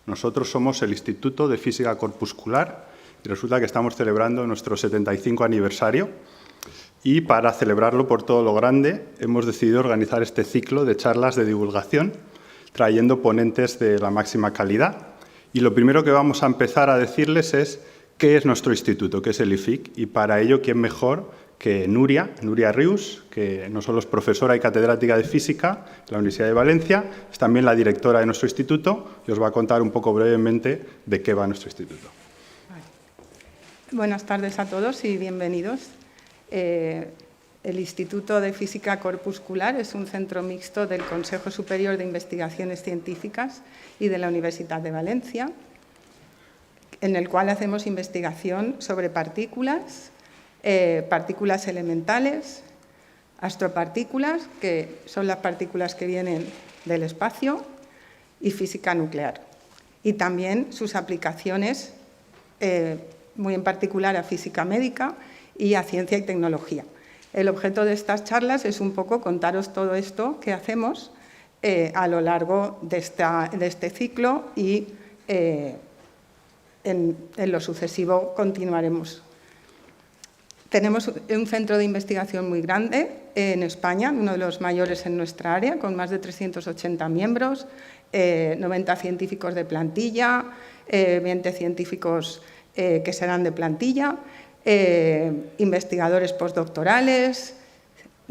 Nosotros somos el Instituto de Física Corpuscular y resulta que estamos celebrando nuestro 75 aniversario y para celebrarlo por todo lo grande hemos decidido organizar este ciclo de charlas de divulgación trayendo ponentes de la máxima calidad. Y lo primero que vamos a empezar a decirles es qué es nuestro instituto, qué es el IFIC, y para ello, ¿quién mejor que Nuria Rius, que no solo es profesora y catedrática de Física en la Universidad de Valencia, es también la directora de nuestro instituto y os va a contar un poco brevemente de qué va nuestro instituto. Buenas tardes a todos y bienvenidos. El Instituto de Física Corpuscular es un centro mixto del Consejo Superior de Investigaciones Científicas y de la Universidad de Valencia, en el cual hacemos investigación sobre partículas, partículas elementales, astropartículas, que son las partículas que vienen del espacio, y física nuclear. Y también sus aplicaciones, muy en particular a física médica y a ciencia y tecnología. El objeto de estas charlas es un poco contaros todo esto que hacemos a lo largo de este ciclo y en lo sucesivo continuaremos. Tenemos un centro de investigación muy grande en España, uno de los mayores en nuestra área, con más de 380 miembros, 90 científicos de plantilla, 20 científicos que serán de plantilla, investigadores postdoctorales,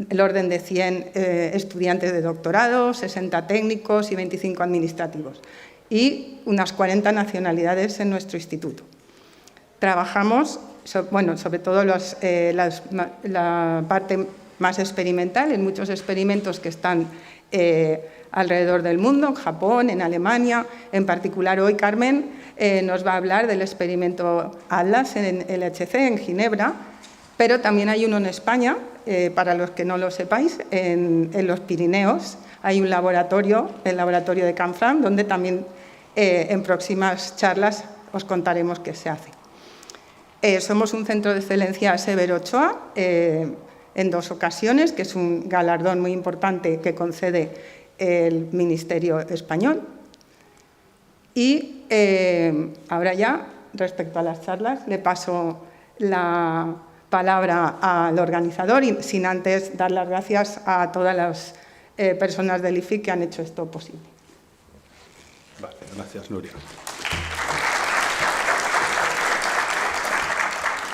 el orden de 100 estudiantes de doctorado, 60 técnicos y 25 administrativos, y unas 40 nacionalidades en nuestro instituto. Trabajamos, sobre todo la parte más experimental, en muchos experimentos que están alrededor del mundo, en Japón, en Alemania. En particular, hoy Carmen nos va a hablar del experimento Atlas en LHC, en Ginebra, pero también hay uno en España, para los que no lo sepáis, en los Pirineos. Hay un laboratorio, el laboratorio de Canfranc, donde también en próximas charlas os contaremos qué se hace. Somos un centro de excelencia Severo Ochoa en 2 ocasiones, que es un galardón muy importante que concede el Ministerio Español. Y ahora ya, respecto a las charlas, le paso la palabra al organizador, y sin antes dar las gracias a todas las personas del IFIC que han hecho esto posible. Vale, gracias, Nuria.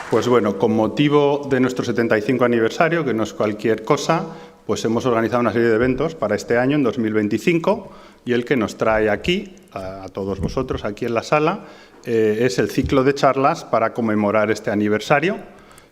Pues bueno, con motivo de nuestro 75 aniversario, que no es cualquier cosa, pues hemos organizado una serie de eventos para este año, en 2025, y el que nos trae aquí, a todos vosotros, aquí en la sala, es el ciclo de charlas para conmemorar este aniversario.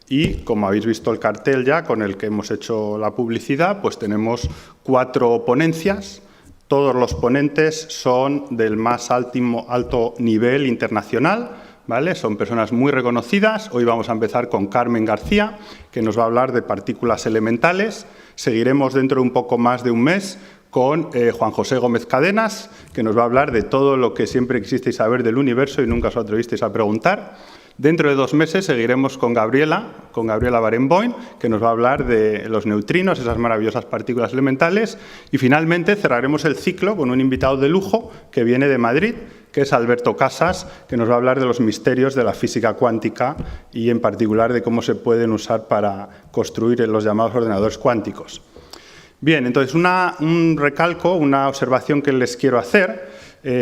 Y, como habéis visto el cartel ya con el que hemos hecho la publicidad, pues tenemos 4 ponencias. Todos los ponentes son del más alto nivel internacional, ¿vale? Son personas muy reconocidas. Hoy vamos a empezar con Carmen García, que nos va a hablar de partículas elementales. Seguiremos dentro de un poco más de un mes con Juan José Gómez Cadenas, que nos va a hablar de todo lo que siempre quisisteis saber del universo y nunca os atrevisteis a preguntar. Dentro de 2 meses seguiremos con Gabriela Barenboim, que nos va a hablar de los neutrinos, esas maravillosas partículas elementales. Y finalmente cerraremos el ciclo con un invitado de lujo que viene de Madrid, que es Alberto Casas, que nos va a hablar de los misterios de la física cuántica y en particular de cómo se pueden usar para construir los llamados ordenadores cuánticos. Bien, entonces un recalco, una observación que les quiero hacer,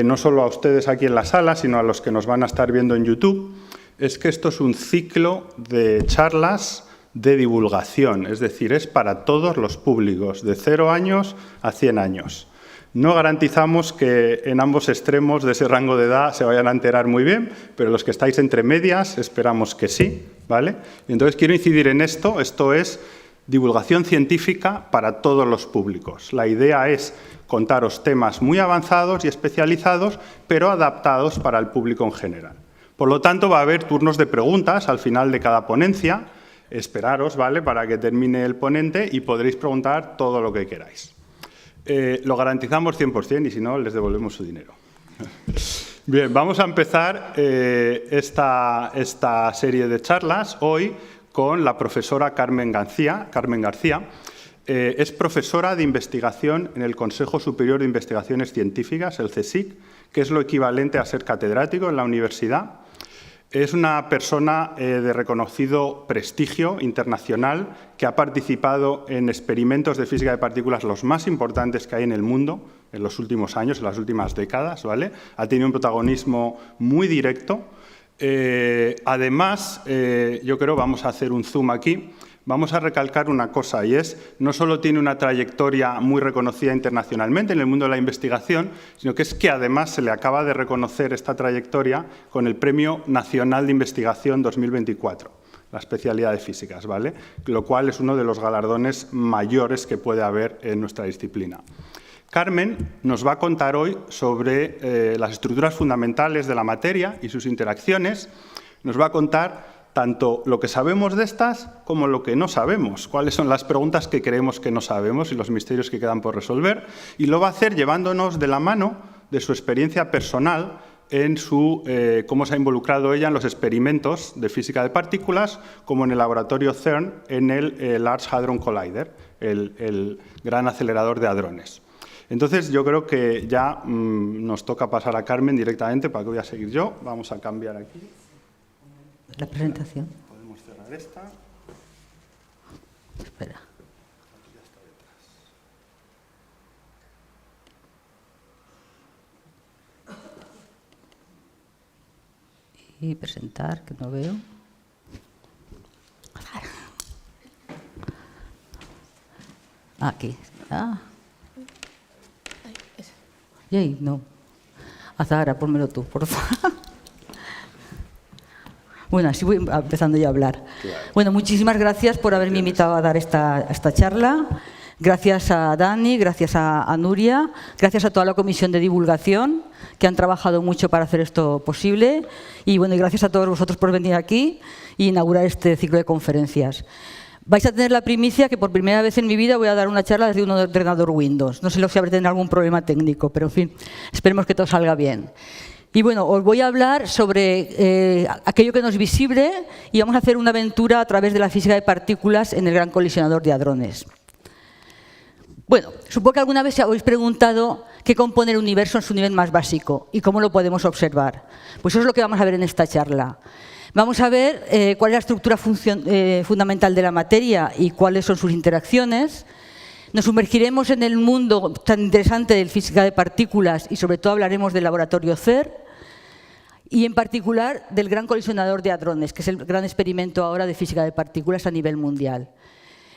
no solo a ustedes aquí en la sala, sino a los que nos van a estar viendo en YouTube, es que esto es un ciclo de charlas de divulgación, es decir, es para todos los públicos, de 0 años a 100 años. No garantizamos que en ambos extremos de ese rango de edad se vayan a enterar muy bien, pero los que estáis entre medias esperamos que sí, ¿vale? Y entonces quiero incidir en esto es divulgación científica para todos los públicos. La idea es contaros temas muy avanzados y especializados, pero adaptados para el público en general. Por lo tanto, va a haber turnos de preguntas al final de cada ponencia. Esperaros, ¿vale?, para que termine el ponente y podréis preguntar todo lo que queráis. Lo garantizamos 100% y si no, les devolvemos su dinero. Bien, vamos a empezar esta serie de charlas hoy con la profesora Carmen García. Es profesora de investigación en el Consejo Superior de Investigaciones Científicas, el CSIC, que es lo equivalente a ser catedrático en la universidad. Es una persona de reconocido prestigio internacional que ha participado en experimentos de física de partículas los más importantes que hay en el mundo en los últimos años, en las últimas décadas, ¿vale? Ha tenido un protagonismo muy directo. Además, yo creo, vamos a hacer un zoom aquí, vamos a recalcar una cosa, y es, no solo tiene una trayectoria muy reconocida internacionalmente en el mundo de la investigación, sino que es que además se le acaba de reconocer esta trayectoria con el Premio Nacional de Investigación 2024, la especialidad de físicas, ¿vale? Lo cual es uno de los galardones mayores que puede haber en nuestra disciplina. Carmen nos va a contar hoy sobre las estructuras fundamentales de la materia y sus interacciones. Nos va a contar tanto lo que sabemos de estas como lo que no sabemos, cuáles son las preguntas que creemos que no sabemos y los misterios que quedan por resolver, y lo va a hacer llevándonos de la mano de su experiencia personal en cómo se ha involucrado ella en los experimentos de física de partículas, como en el laboratorio CERN, en el Large Hadron Collider, el gran acelerador de hadrones. Entonces, yo creo que ya nos toca pasar a Carmen directamente, para que voy a seguir yo. Vamos a cambiar aquí. La presentación. Podemos cerrar esta. Espera. Y presentar, que no veo. Aquí. Yay, no. Azahara, pónmelo tú, por favor. Bueno, así voy empezando ya a hablar. Claro. Bueno, muchísimas gracias por haberme invitado a dar esta charla. Gracias a Dani, gracias a Nuria, gracias a toda la comisión de divulgación, que han trabajado mucho para hacer esto posible. Y bueno, y gracias a todos vosotros por venir aquí e inaugurar este ciclo de conferencias. Vais a tener la primicia que por primera vez en mi vida voy a dar una charla desde un ordenador Windows. No sé si habré tenido algún problema técnico, pero en fin, esperemos que todo salga bien. Y bueno, os voy a hablar sobre aquello que no es visible y vamos a hacer una aventura a través de la física de partículas en el Gran Colisionador de Hadrones. Bueno, supongo que alguna vez os habéis preguntado qué compone el universo en su nivel más básico y cómo lo podemos observar. Pues eso es lo que vamos a ver en esta charla. Vamos a ver cuál es la estructura fundamental de la materia y cuáles son sus interacciones. Nos sumergiremos en el mundo tan interesante de física de partículas y sobre todo hablaremos del laboratorio CERN y en particular del Gran Colisionador de Hadrones, que es el gran experimento ahora de física de partículas a nivel mundial.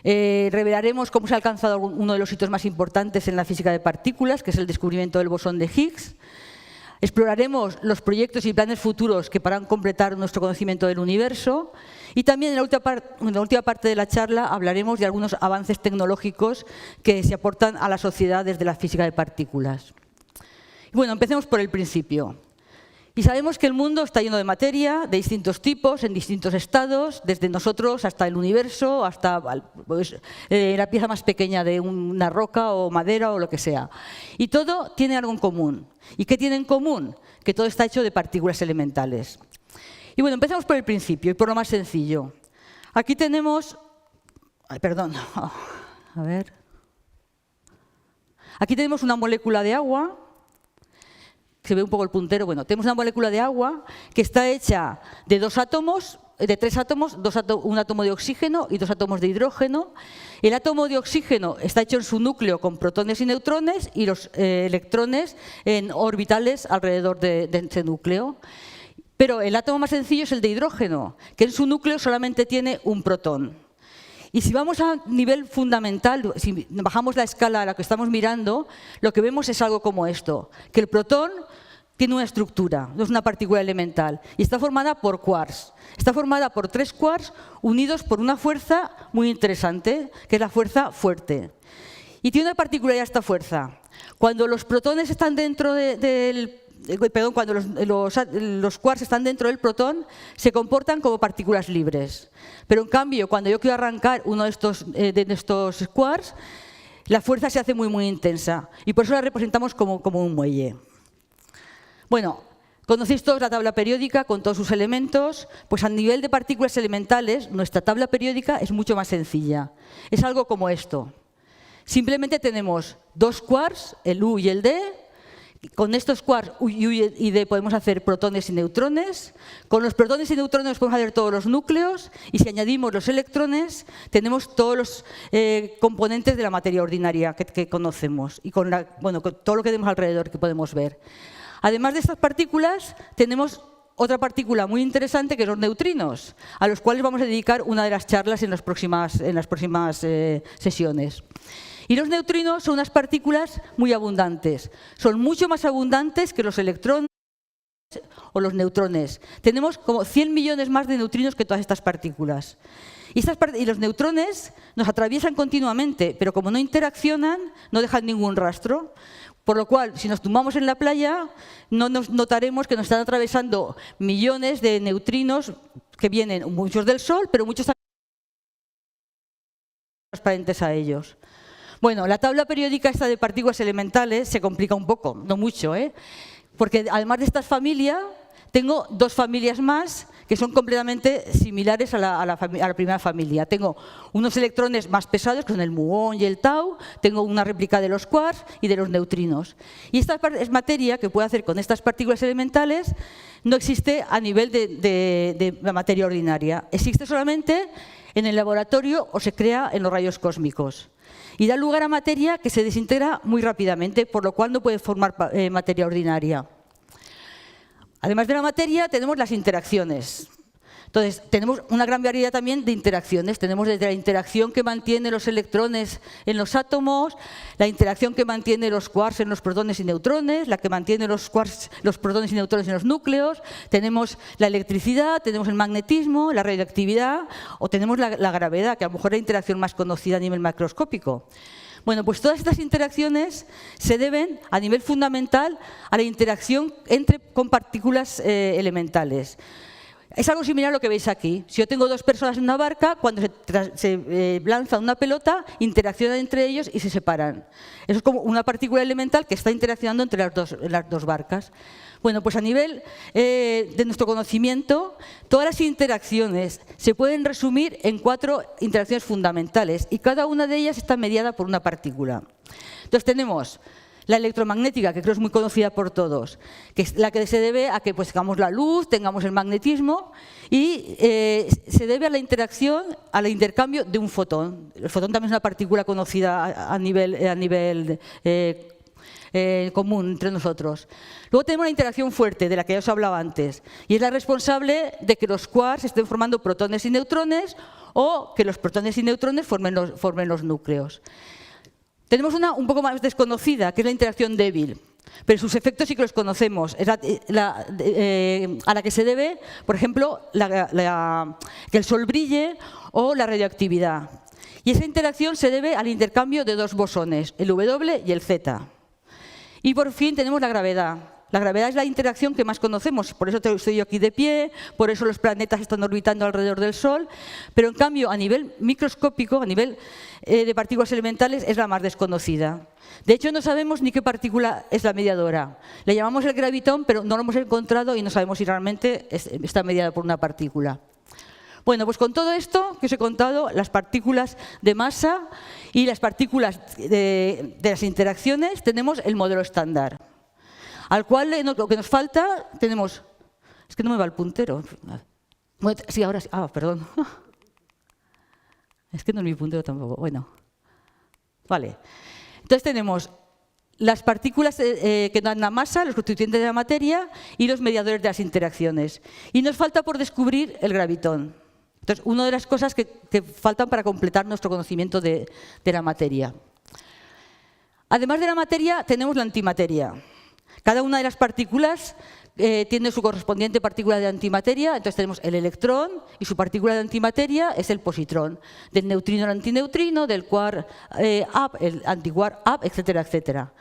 Revelaremos cómo se ha alcanzado uno de los hitos más importantes en la física de partículas, que es el descubrimiento del bosón de Higgs. Exploraremos los proyectos y planes futuros que para completar nuestro conocimiento del universo y también en la última parte de la charla hablaremos de algunos avances tecnológicos que se aportan a la sociedad desde la física de partículas. Bueno, empecemos por el principio. Y sabemos que el mundo está lleno de materia, de distintos tipos, en distintos estados, desde nosotros hasta el universo, hasta pues, la pieza más pequeña de una roca o madera o lo que sea. Y todo tiene algo en común. ¿Y qué tiene en común? Que todo está hecho de partículas elementales. Y bueno, empecemos por el principio y por lo más sencillo. Aquí tenemos... Ay, perdón. A ver. Aquí tenemos una molécula de agua. Se ve un poco el puntero. Bueno, tenemos una molécula de agua que está hecha de dos átomos, de tres átomos, un átomo de oxígeno y dos átomos de hidrógeno. El átomo de oxígeno está hecho en su núcleo con protones y neutrones y los electrones en orbitales alrededor de ese núcleo. Pero el átomo más sencillo es el de hidrógeno, que en su núcleo solamente tiene un protón. Y si vamos a nivel fundamental, si bajamos la escala a la que estamos mirando, lo que vemos es algo como esto, que el protón tiene una estructura, no es una partícula elemental, y está formada por quarks. Está formada por tres quarks unidos por una fuerza muy interesante, que es la fuerza fuerte. Y tiene una particularidad esta fuerza. Cuando los protones están dentro cuando los quarks están dentro del protón, se comportan como partículas libres. Pero en cambio, cuando yo quiero arrancar uno de estos quarks, la fuerza se hace muy, muy intensa. Y por eso la representamos como un muelle. Bueno, conocéis todos la tabla periódica con todos sus elementos. Pues a nivel de partículas elementales, nuestra tabla periódica es mucho más sencilla. Es algo como esto. Simplemente tenemos dos quarks, el U y el D. Con estos quarks U y D podemos hacer protones y neutrones. Con los protones y neutrones podemos hacer todos los núcleos. Y si añadimos los electrones, tenemos todos los componentes de la materia ordinaria que conocemos. Y con todo lo que tenemos alrededor que podemos ver. Además de estas partículas, tenemos otra partícula muy interesante que son los neutrinos, a los cuales vamos a dedicar una de las charlas en las próximas sesiones. Y los neutrinos son unas partículas muy abundantes. Son mucho más abundantes que los electrones o los neutrones. Tenemos como 100 millones más de neutrinos que todas estas partículas. Y los neutrones nos atraviesan continuamente, pero como no interaccionan, no dejan ningún rastro. Por lo cual, si nos tumbamos en la playa, no nos notaremos que nos están atravesando millones de neutrinos que vienen, muchos del Sol, pero muchos también transparentes a ellos. Bueno, la tabla periódica esta de partículas elementales se complica un poco, no mucho, porque además de esta familia, tengo dos familias más que son completamente similares a la primera familia. Tengo unos electrones más pesados, que son el muón y el tau, tengo una réplica de los quarks y de los neutrinos. Y esta es materia que puedo hacer con estas partículas elementales, no existe a nivel de la materia ordinaria. Existe solamente en el laboratorio o se crea en los rayos cósmicos. Y da lugar a materia que se desintegra muy rápidamente, por lo cual no puede formar materia ordinaria. Además de la materia, tenemos las interacciones. Entonces, tenemos una gran variedad también de interacciones. Tenemos desde la interacción que mantiene los electrones en los átomos, la interacción que mantiene los quarks en los protones y neutrones, la que mantiene los protones y neutrones en los núcleos. Tenemos la electricidad, tenemos el magnetismo, la radioactividad o tenemos la gravedad, que a lo mejor es la interacción más conocida a nivel macroscópico. Bueno, pues todas estas interacciones se deben, a nivel fundamental, a la interacción con partículas elementales. Es algo similar a lo que veis aquí. Si yo tengo dos personas en una barca, cuando se lanza una pelota, interaccionan entre ellos y se separan. Eso es como una partícula elemental que está interaccionando entre las dos barcas. Bueno, pues a nivel de nuestro conocimiento, todas las interacciones se pueden resumir en 4 interacciones fundamentales y cada una de ellas está mediada por una partícula. Entonces tenemos la electromagnética, que creo es muy conocida por todos, que es la que se debe a que pues, tengamos la luz, tengamos el magnetismo y se debe a la interacción, al intercambio de un fotón. El fotón también es una partícula conocida a nivel común entre nosotros. Luego tenemos la interacción fuerte, de la que ya os hablaba antes, y es la responsable de que los quarks estén formando protones y neutrones o que los protones y neutrones formen los núcleos. Tenemos una un poco más desconocida, que es la interacción débil, pero sus efectos sí que los conocemos. Es a la que se debe, por ejemplo, que el Sol brille o la radioactividad. Y esa interacción se debe al intercambio de dos bosones, el W y el Z. Y por fin tenemos la gravedad. La gravedad es la interacción que más conocemos, por eso estoy yo aquí de pie, por eso los planetas están orbitando alrededor del Sol, pero en cambio a nivel microscópico, a nivel de partículas elementales, es la más desconocida. De hecho, no sabemos ni qué partícula es la mediadora. Le llamamos el gravitón, pero no lo hemos encontrado y no sabemos si realmente está mediada por una partícula. Bueno, pues con todo esto que os he contado, las partículas de masa y las partículas de las interacciones, tenemos el modelo estándar. Al cual lo que nos falta, tenemos... Es que no me va el puntero. Sí, ahora sí. Ah, perdón. Es que no es mi puntero tampoco. Bueno, vale. Entonces tenemos las partículas que dan la masa, los constituyentes de la materia y los mediadores de las interacciones. Y nos falta por descubrir el gravitón. Entonces, una de las cosas que faltan para completar nuestro conocimiento de la materia. Además de la materia, tenemos la antimateria. Cada una de las partículas tiene su correspondiente partícula de antimateria. Entonces tenemos el electrón y su partícula de antimateria es el positrón. Del neutrino al antineutrino, del quark up, el antiquark up, etcétera, etcétera.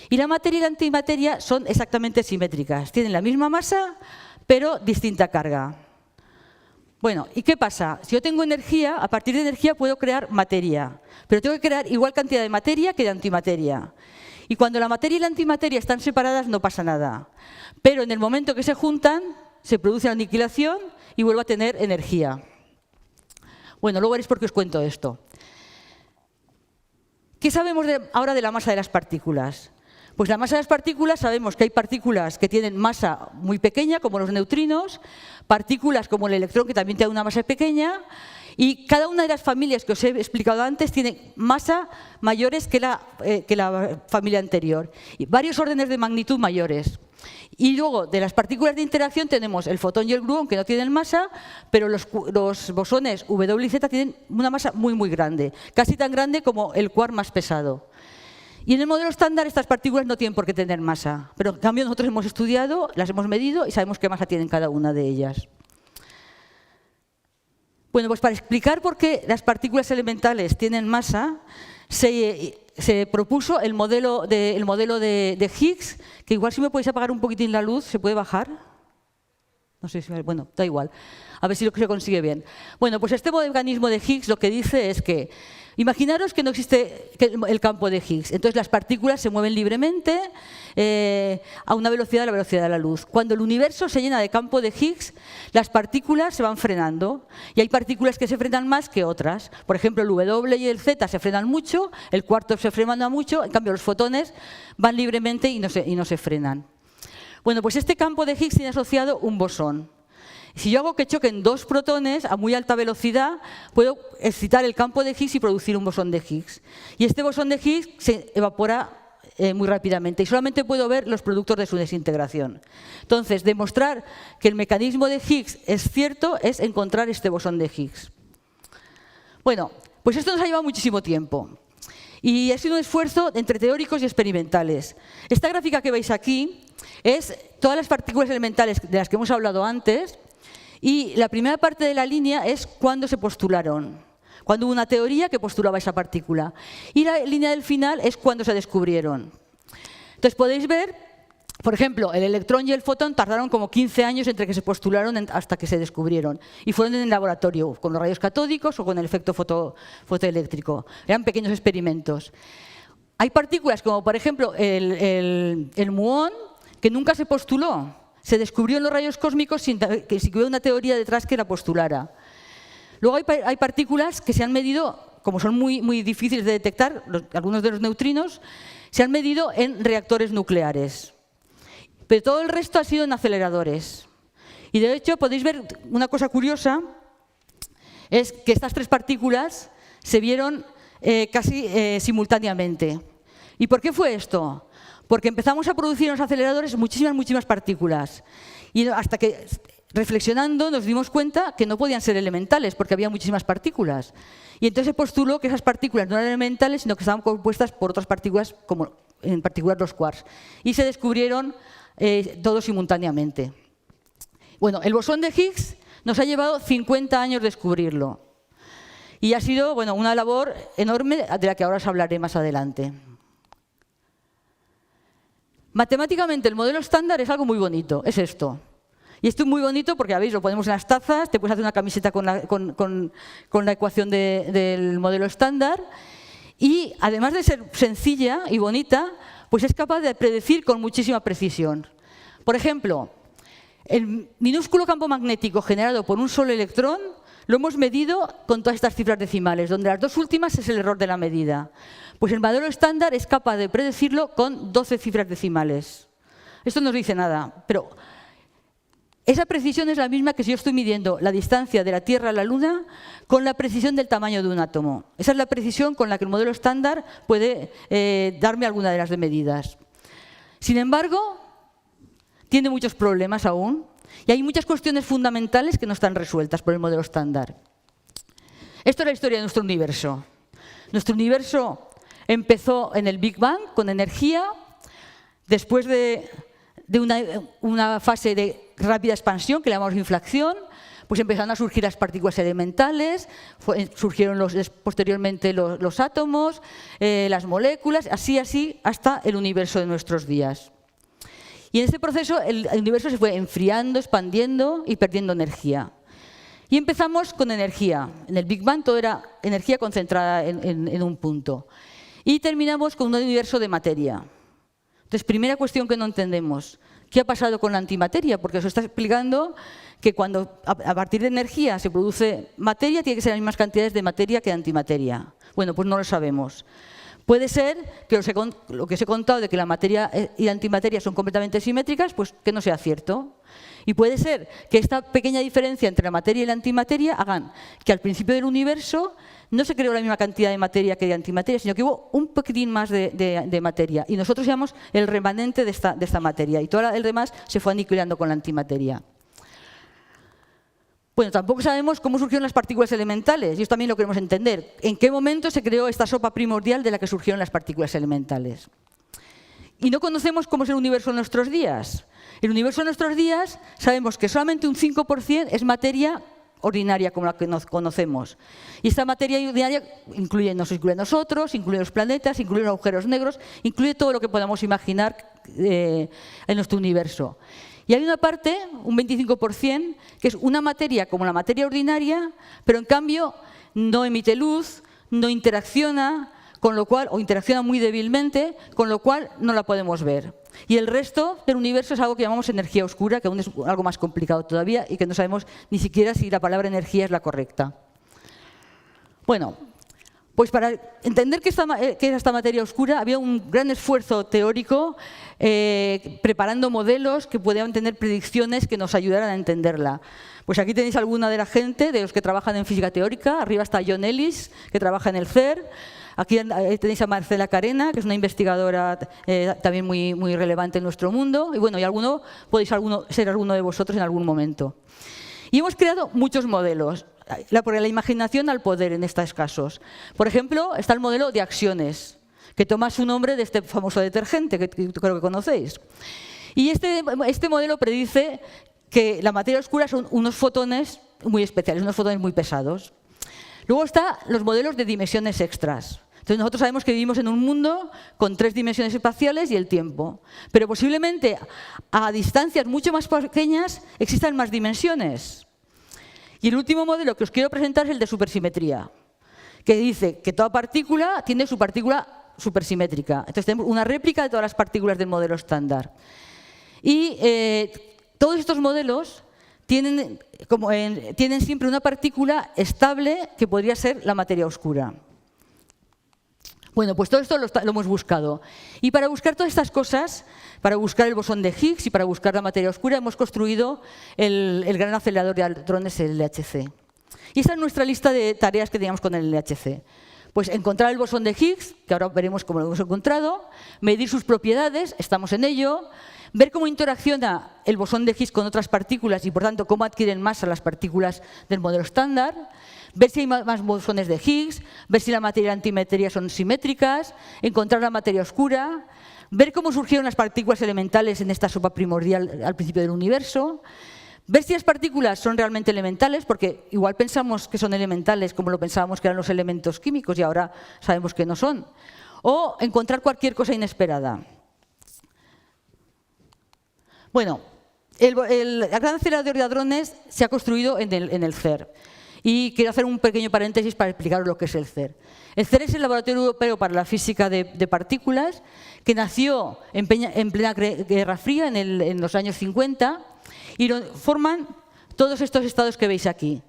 Y la materia y la antimateria son exactamente simétricas. Tienen la misma masa, pero distinta carga. Bueno, ¿y qué pasa? Si yo tengo energía, a partir de energía puedo crear materia. Pero tengo que crear igual cantidad de materia que de antimateria. Y cuando la materia y la antimateria están separadas no pasa nada. Pero en el momento que se juntan, se produce la aniquilación y vuelvo a tener energía. Bueno, luego veréis por qué os cuento esto. qué sabemos ahora de la masa de las partículas? Pues la masa de las partículas, sabemos que hay partículas que tienen masa muy pequeña, como los neutrinos, partículas como el electrón, que también tiene una masa pequeña, y cada una de las familias que os he explicado antes tiene masa mayores que la familia anterior, y varios órdenes de magnitud mayores. Y luego, de las partículas de interacción tenemos el fotón y el gluón, que no tienen masa, pero los bosones W y Z tienen una masa muy, muy grande, casi tan grande como el quark más pesado. Y en el modelo estándar estas partículas no tienen por qué tener masa, pero en cambio nosotros hemos estudiado, las hemos medido y sabemos qué masa tienen cada una de ellas. Bueno, pues para explicar por qué las partículas elementales tienen masa, se propuso el modelo de Higgs, que igual si me podéis apagar un poquitín la luz, ¿se puede bajar? No sé si, bueno, da igual. A ver si lo que se consigue bien. Bueno, pues este mecanismo de Higgs lo que dice es que, imaginaros que no existe el campo de Higgs, entonces las partículas se mueven libremente a una velocidad, la velocidad de la luz. Cuando el universo se llena de campo de Higgs, las partículas se van frenando y hay partículas que se frenan más que otras. Por ejemplo, el W y el Z se frenan mucho, el quark se frena mucho, en cambio los fotones van libremente y no se frenan. Bueno, pues este campo de Higgs tiene asociado un bosón. Si yo hago que choquen dos protones a muy alta velocidad, puedo excitar el campo de Higgs y producir un bosón de Higgs. Y este bosón de Higgs se evapora muy rápidamente y solamente puedo ver los productos de su desintegración. Entonces, demostrar que el mecanismo de Higgs es cierto es encontrar este bosón de Higgs. Bueno, pues esto nos ha llevado muchísimo tiempo. Y ha sido un esfuerzo entre teóricos y experimentales. Esta gráfica que veis aquí es todas las partículas elementales de las que hemos hablado antes, y la primera parte de la línea es cuándo se postularon, cuando hubo una teoría que postulaba esa partícula. Y la línea del final es cuándo se descubrieron. Entonces podéis ver, por ejemplo, el electrón y el fotón tardaron como 15 años entre que se postularon hasta que se descubrieron. Y fueron en el laboratorio, con los rayos catódicos o con el efecto fotoeléctrico. Eran pequeños experimentos. Hay partículas como, por ejemplo, el muón, que nunca se postuló. Se descubrió en los rayos cósmicos sin que hubiera una teoría detrás que la postulara. Luego hay partículas que se han medido, como son muy, muy difíciles de detectar, algunos de los neutrinos, se han medido en reactores nucleares. Pero todo el resto ha sido en aceleradores. Y de hecho podéis ver una cosa curiosa, es que estas tres partículas se vieron casi simultáneamente. ¿Y por qué fue esto? Porque empezamos a producir en los aceleradores muchísimas partículas. Y hasta que, reflexionando, nos dimos cuenta que no podían ser elementales, porque había muchísimas partículas. Y entonces se postuló que esas partículas no eran elementales, sino que estaban compuestas por otras partículas, como en particular los quarks. Y se descubrieron todos simultáneamente. Bueno, el bosón de Higgs nos ha llevado 50 años descubrirlo. Y ha sido, bueno, una labor enorme de la que ahora os hablaré más adelante. Matemáticamente el modelo estándar es algo muy bonito, es esto. Y esto es muy bonito porque, ya veis, lo ponemos en las tazas, te puedes hacer una camiseta con la ecuación del modelo estándar. Y además de ser sencilla y bonita, pues es capaz de predecir con muchísima precisión. Por ejemplo, el minúsculo campo magnético generado por un solo electrón lo hemos medido con todas estas cifras decimales, donde las dos últimas es el error de la medida. Pues el modelo estándar es capaz de predecirlo con 12 cifras decimales. Esto no nos dice nada, pero esa precisión es la misma que si yo estoy midiendo la distancia de la Tierra a la Luna con la precisión del tamaño de un átomo. Esa es la precisión con la que el modelo estándar puede darme alguna de las medidas. Sin embargo, tiene muchos problemas aún y hay muchas cuestiones fundamentales que no están resueltas por el modelo estándar. Esto es la historia de nuestro universo. Nuestro universo empezó en el Big Bang con energía, después de una fase de rápida expansión que llamamos inflación, pues empezaron a surgir las partículas elementales, surgieron posteriormente los átomos, las moléculas, así hasta el universo de nuestros días. Y en este proceso el universo se fue enfriando, expandiendo y perdiendo energía. Y empezamos con energía. En el Big Bang todo era energía concentrada en un punto. Y terminamos con un universo de materia. Entonces, primera cuestión que no entendemos. ¿Qué ha pasado con la antimateria? Porque os está explicando que cuando a partir de energía se produce materia, tiene que ser las mismas cantidades de materia que de antimateria. Bueno, pues no lo sabemos. Puede ser que lo que os he contado de que la materia y la antimateria son completamente simétricas, pues que no sea cierto. Y puede ser que esta pequeña diferencia entre la materia y la antimateria hagan que al principio del universo no se creó la misma cantidad de materia que de antimateria, sino que hubo un poquitín más de materia. Y nosotros llamamos el remanente de esta materia. Y todo el demás se fue aniquilando con la antimateria. Bueno, tampoco sabemos cómo surgieron las partículas elementales, y esto también lo queremos entender. ¿En qué momento se creó esta sopa primordial de la que surgieron las partículas elementales? Y no conocemos cómo es el universo en nuestros días. El universo en nuestros días sabemos que solamente un 5% es materia ordinaria, como la que nos conocemos. Y esta materia ordinaria nos incluye a nosotros, incluye los planetas, incluye los agujeros negros, incluye todo lo que podamos imaginar en nuestro universo. Y hay una parte, un 25%, que es una materia como la materia ordinaria, pero en cambio no emite luz, no interacciona, con lo cual, o interacciona muy débilmente, con lo cual no la podemos ver. Y el resto del universo es algo que llamamos energía oscura, que aún es algo más complicado todavía y que no sabemos ni siquiera si la palabra energía es la correcta. Bueno, pues para entender qué era esta materia oscura había un gran esfuerzo teórico preparando modelos que pudieran tener predicciones que nos ayudaran a entenderla. Pues aquí tenéis alguna de la gente, de los que trabajan en física teórica. Arriba está John Ellis, que trabaja en el CERN. Aquí tenéis a Marcela Carena, que es una investigadora también muy relevante en nuestro mundo. Y bueno, podéis ser alguno de vosotros en algún momento. Y hemos creado muchos modelos, porque la imaginación al poder en estos casos. Por ejemplo, está el modelo de Axiones, que toma su nombre de este famoso detergente que creo que conocéis. Y este modelo predice que la materia oscura son unos fotones muy especiales, unos fotones muy pesados. Luego están los modelos de dimensiones extras. Entonces nosotros sabemos que vivimos en un mundo con 3 dimensiones espaciales y el tiempo. Pero posiblemente a distancias mucho más pequeñas existan más dimensiones. Y el último modelo que os quiero presentar es el de supersimetría, que dice que toda partícula tiene su partícula supersimétrica. Entonces tenemos una réplica de todas las partículas del modelo estándar. Y todos estos modelos tienen siempre una partícula estable que podría ser la materia oscura. Bueno, pues todo esto lo hemos buscado. Y para buscar todas estas cosas, para buscar el bosón de Higgs y para buscar la materia oscura, hemos construido el gran acelerador de hadrones, el LHC. Y esta es nuestra lista de tareas que teníamos con el LHC. Pues encontrar el bosón de Higgs, que ahora veremos cómo lo hemos encontrado, medir sus propiedades, estamos en ello, ver cómo interacciona el bosón de Higgs con otras partículas y, por tanto, cómo adquieren masa las partículas del modelo estándar, ver si hay más bosones de Higgs, ver si la materia y la antimateria son simétricas, encontrar la materia oscura, ver cómo surgieron las partículas elementales en esta sopa primordial al principio del universo, ver si las partículas son realmente elementales, porque igual pensamos que son elementales como lo pensábamos que eran los elementos químicos y ahora sabemos que no son, o encontrar cualquier cosa inesperada. Bueno, el gran acelerador de hadrones se ha construido en el CERN. Y quiero hacer un pequeño paréntesis para explicaros lo que es el CERN. El CERN es el Laboratorio Europeo para la Física de Partículas, que nació en plena Guerra Fría, en los años 50, y forman todos estos estados que veis aquí.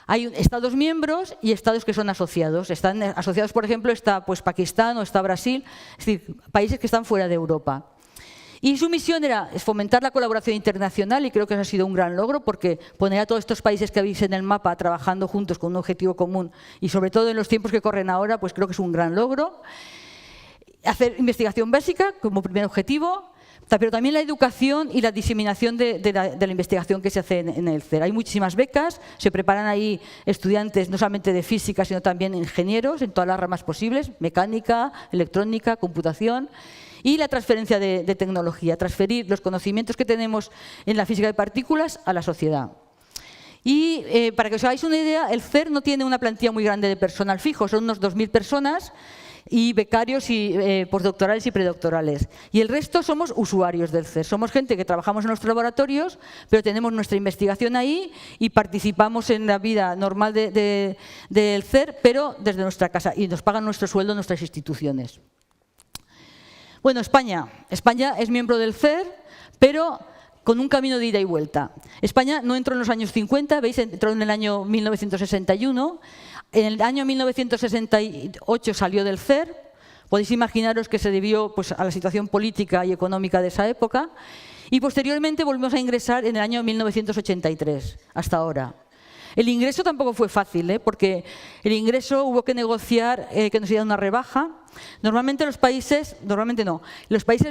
Hay estados miembros y estados que son asociados. Están asociados, por ejemplo, está Pakistán o está Brasil, es decir, países que están fuera de Europa. Y su misión era fomentar la colaboración internacional y creo que eso ha sido un gran logro porque poner a todos estos países que veis en el mapa trabajando juntos con un objetivo común y sobre todo en los tiempos que corren ahora, pues creo que es un gran logro. Hacer investigación básica como primer objetivo, pero también la educación y la diseminación de la investigación que se hace en el CERN. Hay muchísimas becas, se preparan ahí estudiantes no solamente de física, sino también ingenieros en todas las ramas posibles, mecánica, electrónica, computación. Y la transferencia de tecnología, transferir los conocimientos que tenemos en la física de partículas a la sociedad. Y para que os hagáis una idea, el CERN no tiene una plantilla muy grande de personal fijo, son unos 2.000 personas y becarios y postdoctorales y predoctorales. Y el resto somos usuarios del CERN. Somos gente que trabajamos en nuestros laboratorios, pero tenemos nuestra investigación ahí y participamos en la vida normal del CERN, pero desde nuestra casa y nos pagan nuestro sueldo en nuestras instituciones. Bueno, España es miembro del CERN, pero con un camino de ida y vuelta. España no entró en los años 50, veis, entró en el año 1961. En el año 1968 salió del CERN Podéis imaginaros que se debió pues, a la situación política y económica de esa época. Y posteriormente volvimos a ingresar en el año 1983, hasta ahora. El ingreso tampoco fue fácil, porque el ingreso hubo que negociar que nos dieran una rebaja. Normalmente los países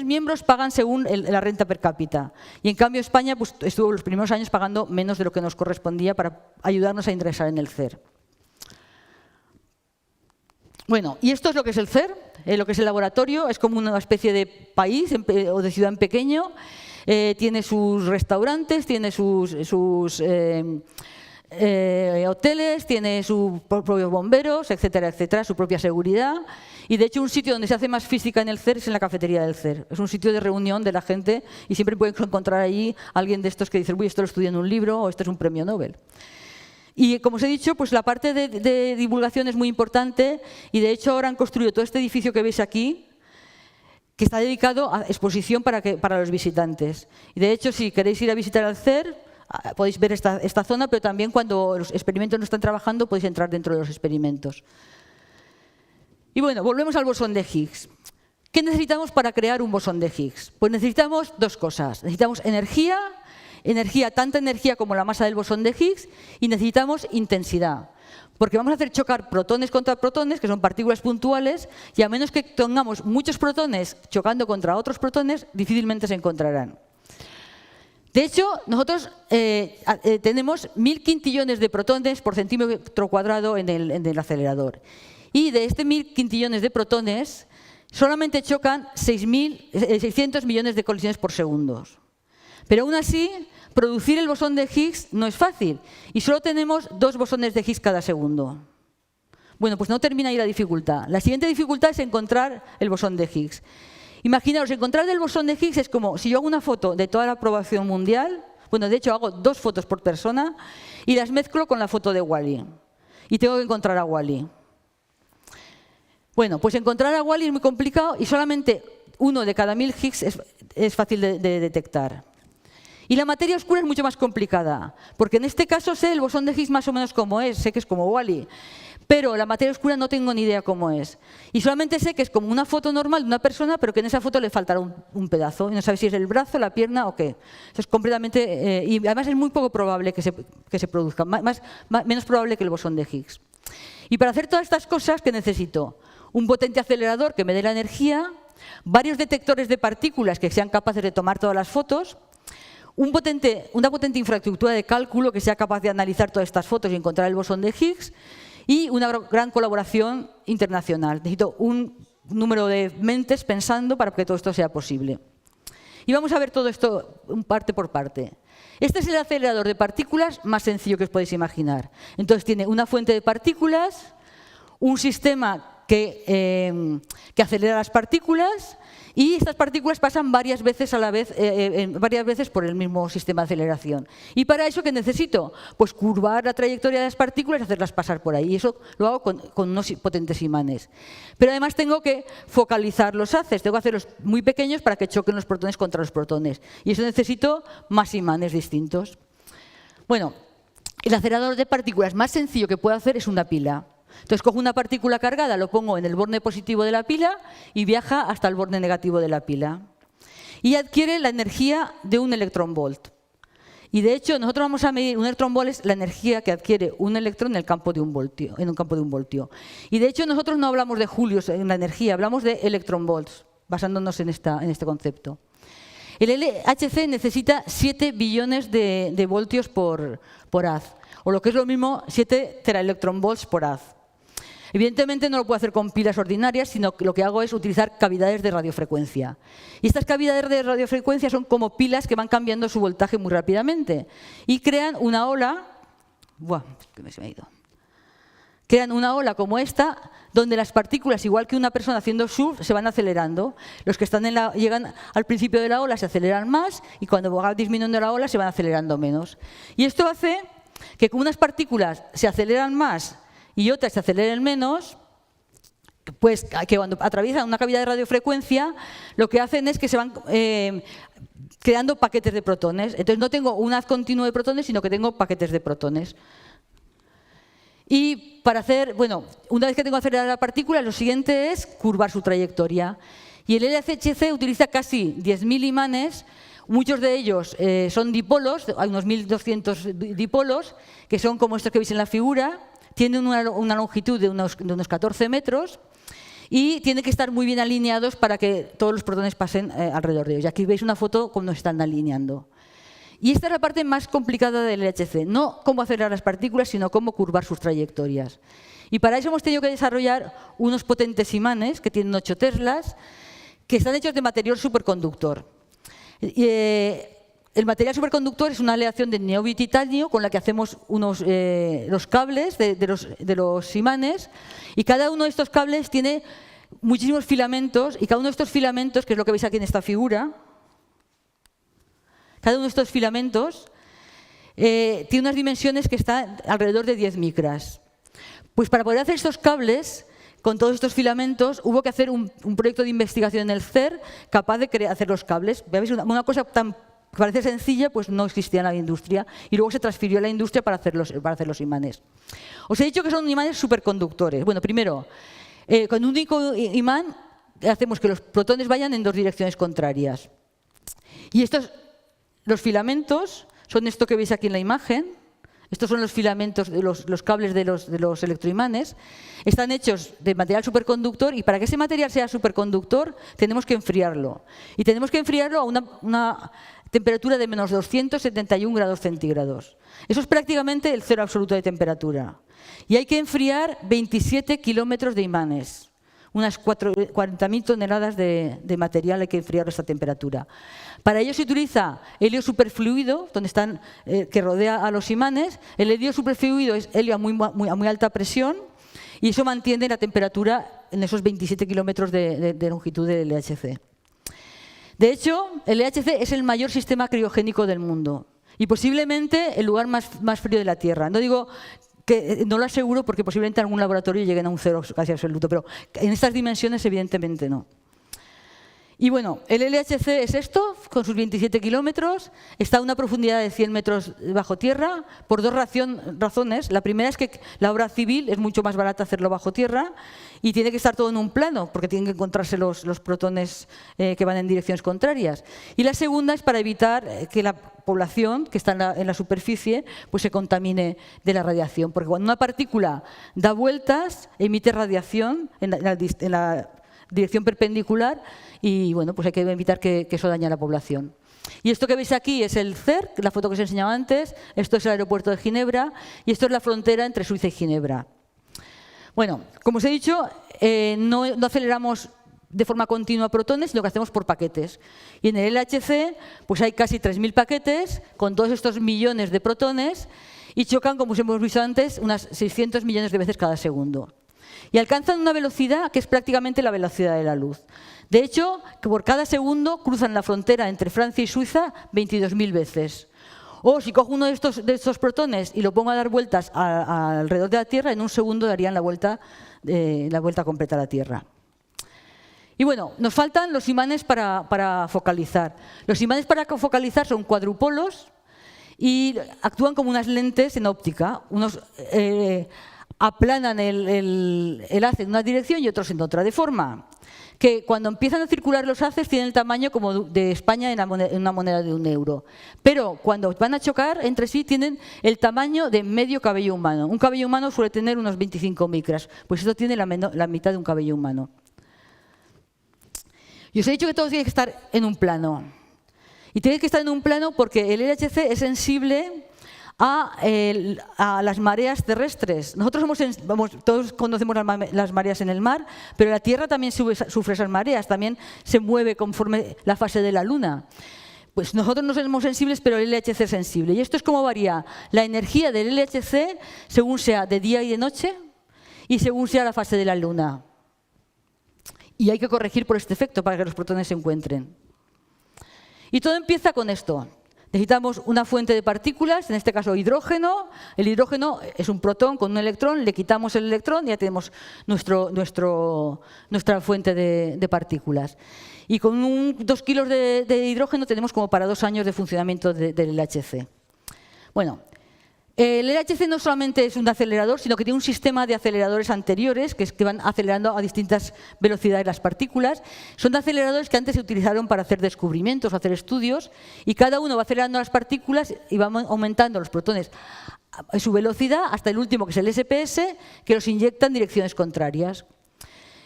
miembros pagan según la renta per cápita. Y en cambio España pues, estuvo los primeros años pagando menos de lo que nos correspondía para ayudarnos a ingresar en el CER. Bueno, y esto es lo que es el CER, lo que es el laboratorio. Es como una especie de país o de ciudad en pequeño. Tiene sus restaurantes, tiene sus hoteles, tiene sus propios bomberos, etcétera, etcétera, su propia seguridad. Y de hecho un sitio donde se hace más física en el CER es en la cafetería del CER. Es un sitio de reunión de la gente y siempre pueden encontrar allí a alguien de estos que dice, uy, esto lo estudié en un libro o esto es un premio Nobel. Y como os he dicho, pues la parte de divulgación es muy importante y de hecho ahora han construido todo este edificio que veis aquí, que está dedicado a exposición para los visitantes. Y de hecho, si queréis ir a visitar al CER, podéis ver esta zona, pero también cuando los experimentos no están trabajando podéis entrar dentro de los experimentos. Y bueno, volvemos al bosón de Higgs. ¿Qué necesitamos para crear un bosón de Higgs? Pues necesitamos dos cosas. Necesitamos energía, tanta energía como la masa del bosón de Higgs, y necesitamos intensidad. Porque vamos a hacer chocar protones contra protones, que son partículas puntuales, y a menos que tengamos muchos protones chocando contra otros protones, difícilmente se encontrarán. De hecho, nosotros tenemos 1000 quintillones de protones por centímetro cuadrado en el acelerador. Y de este 1000 quintillones de protones, solamente chocan 600 millones de colisiones por segundo. Pero aún así, producir el bosón de Higgs no es fácil. Y solo tenemos 2 bosones de Higgs cada segundo. Bueno, pues no termina ahí la dificultad. La siguiente dificultad es encontrar el bosón de Higgs. Imaginaos, encontrar el bosón de Higgs es como si yo hago una foto de toda la población mundial, bueno, de hecho hago 2 fotos por persona y las mezclo con la foto de Wally. Y tengo que encontrar a Wally. Bueno, pues encontrar a Wally es muy complicado y solamente 1 de cada 1000 Higgs es fácil de detectar. Y la materia oscura es mucho más complicada, porque en este caso sé el bosón de Higgs más o menos cómo es, sé que es como Wally. Pero la materia oscura no tengo ni idea cómo es. Y solamente sé que es como una foto normal de una persona, pero que en esa foto le faltará un pedazo. Y no sabes si es el brazo, la pierna o qué. Eso es completamente... y además es muy poco probable que se produzca. Menos probable que el bosón de Higgs. Y para hacer todas estas cosas, ¿qué necesito? Un potente acelerador que me dé la energía, varios detectores de partículas que sean capaces de tomar todas las fotos, una potente infraestructura de cálculo que sea capaz de analizar todas estas fotos y encontrar el bosón de Higgs, y una gran colaboración internacional. Necesito un número de mentes pensando para que todo esto sea posible. Y vamos a ver todo esto parte por parte. Este es el acelerador de partículas más sencillo que os podéis imaginar. Entonces tiene una fuente de partículas, un sistema que acelera las partículas, y estas partículas pasan varias veces a la vez, varias veces por el mismo sistema de aceleración. ¿Y para eso qué necesito? Pues curvar la trayectoria de las partículas y hacerlas pasar por ahí. Y eso lo hago con unos potentes imanes. Pero además tengo que focalizar los haces, tengo que hacerlos muy pequeños para que choquen los protones contra los protones. Y eso necesito más imanes distintos. Bueno, el acelerador de partículas más sencillo que puedo hacer es una pila. Entonces cojo una partícula cargada, lo pongo en el borde positivo de la pila y viaja hasta el borde negativo de la pila. Y adquiere la energía de un electronvolt. Y de hecho, nosotros vamos a medir un electronvolt, es la energía que adquiere un electrón en el campo de un voltio. Y de hecho, nosotros no hablamos de julios en la energía, hablamos de electronvolts, basándonos en este concepto. El LHC necesita 7 billones de voltios por haz, o lo que es lo mismo, 7 teraelectronvolts por haz. Evidentemente no lo puedo hacer con pilas ordinarias, sino que lo que hago es utilizar cavidades de radiofrecuencia. Y estas cavidades de radiofrecuencia son como pilas que van cambiando su voltaje muy rápidamente y crean una ola, crean una ola como esta, donde las partículas, igual que una persona haciendo surf, se van acelerando. Los que están llegan al principio de la ola se aceleran más y cuando va disminuyendo la ola se van acelerando menos. Y esto hace que como unas partículas se aceleran más y otras se aceleren menos, pues que cuando atraviesan una cavidad de radiofrecuencia, lo que hacen es que se van creando paquetes de protones. Entonces no tengo un haz continuo de protones, sino que tengo paquetes de protones. Y para hacer, bueno, una vez que tengo acelerada la partícula, lo siguiente es curvar su trayectoria. Y el LHC utiliza casi 10.000 imanes, muchos de ellos son dipolos, hay unos 1.200 dipolos, que son como estos que veis en la figura, tienen una longitud de unos 14 metros y tienen que estar muy bien alineados para que todos los protones pasen alrededor de ellos. Y aquí veis una foto cómo nos están alineando. Y esta es la parte más complicada del LHC, no cómo acelerar las partículas, sino cómo curvar sus trayectorias. Y para eso hemos tenido que desarrollar unos potentes imanes que tienen 8 teslas, que están hechos de material superconductor. El material superconductor es una aleación de niobio y titanio con la que hacemos los cables de los imanes, y cada uno de estos cables tiene muchísimos filamentos, y cada uno de estos filamentos, que es lo que veis aquí en esta figura, cada uno de estos filamentos tiene unas dimensiones que están alrededor de 10 micras. Pues para poder hacer estos cables con todos estos filamentos hubo que hacer un proyecto de investigación en el CERN capaz de hacer los cables. ¿Veis? Una cosa tan que parece sencilla, pues no existía en la industria, y luego se transfirió a la industria para hacer los imanes. Os he dicho que son imanes superconductores. Bueno, primero, con un único imán hacemos que los protones vayan en 2 direcciones contrarias. Y los filamentos son esto que veis aquí en la imagen. Estos son los filamentos, los cables de los electroimanes. Están hechos de material superconductor, y para que ese material sea superconductor tenemos que enfriarlo. Y tenemos que enfriarlo a una temperatura de menos 271 grados centígrados. Eso es prácticamente el cero absoluto de temperatura. Y hay que enfriar 27 kilómetros de imanes. Unas 40.000 toneladas de material hay que enfriar a esta temperatura. Para ello se utiliza helio superfluido, que rodea a los imanes. El helio superfluido es helio a muy alta presión, y eso mantiene la temperatura en esos 27 kilómetros de longitud del LHC. De hecho, el LHC es el mayor sistema criogénico del mundo y posiblemente el lugar más frío de la Tierra. No digo que no lo aseguro, porque posiblemente en algún laboratorio lleguen a un cero casi absoluto, pero en estas dimensiones evidentemente no. Y bueno, el LHC es esto, con sus 27 kilómetros, está a una profundidad de 100 metros bajo tierra, por 2 razones. La primera es que la obra civil es mucho más barata hacerlo bajo tierra, y tiene que estar todo en un plano, porque tienen que encontrarse los protones que van en direcciones contrarias. Y la segunda es para evitar que la población que está en la superficie pues se contamine de la radiación, porque cuando una partícula da vueltas emite radiación en la dirección perpendicular, y bueno, pues hay que evitar que eso dañe a la población. Y esto que veis aquí es el CERN, la foto que os he enseñado antes. Esto es el aeropuerto de Ginebra, y esto es la frontera entre Suiza y Ginebra. Bueno, como os he dicho, no aceleramos de forma continua protones, sino que hacemos por paquetes. Y en el LHC pues hay casi 3.000 paquetes con todos estos millones de protones, y chocan, como os hemos visto antes, unas 600 millones de veces cada segundo. Y alcanzan una velocidad que es prácticamente la velocidad de la luz. De hecho, que por cada segundo cruzan la frontera entre Francia y Suiza 22.000 veces. O si cojo uno de estos protones y lo pongo a dar vueltas alrededor de la Tierra, en un segundo darían la vuelta completa a la Tierra. Y bueno, nos faltan los imanes para focalizar. Los imanes para focalizar son cuadrupolos y actúan como unas lentes en óptica. Unos aplanan el haz en una dirección y otros en otra, de forma que cuando empiezan a circular los haces tienen el tamaño como de España en una moneda de 1 euro. Pero cuando van a chocar entre sí tienen el tamaño de medio cabello humano. Un cabello humano suele tener unos 25 micras, pues esto tiene la mitad de un cabello humano. Y os he dicho que todo tiene que estar en un plano. Y tiene que estar en un plano porque el LHC es sensible a las mareas terrestres. Nosotros todos conocemos las mareas en el mar, pero la Tierra también sufre esas mareas, también se mueve conforme la fase de la Luna. Pues nosotros no somos sensibles, pero el LHC es sensible. Y esto es cómo varía la energía del LHC según sea de día y de noche y según sea la fase de la Luna. Y hay que corregir por este efecto para que los protones se encuentren. Y todo empieza con esto. Necesitamos una fuente de partículas, en este caso hidrógeno. El hidrógeno es un protón con un electrón, le quitamos el electrón y ya tenemos nuestra fuente de partículas. Y con 2 kilos de hidrógeno tenemos como para 2 años de funcionamiento del LHC. Bueno, El LHC no solamente es un acelerador, sino que tiene un sistema de aceleradores anteriores que van acelerando a distintas velocidades las partículas. Son aceleradores que antes se utilizaron para hacer descubrimientos o hacer estudios, y cada uno va acelerando las partículas y va aumentando los protones a su velocidad hasta el último, que es el SPS, que los inyecta en direcciones contrarias.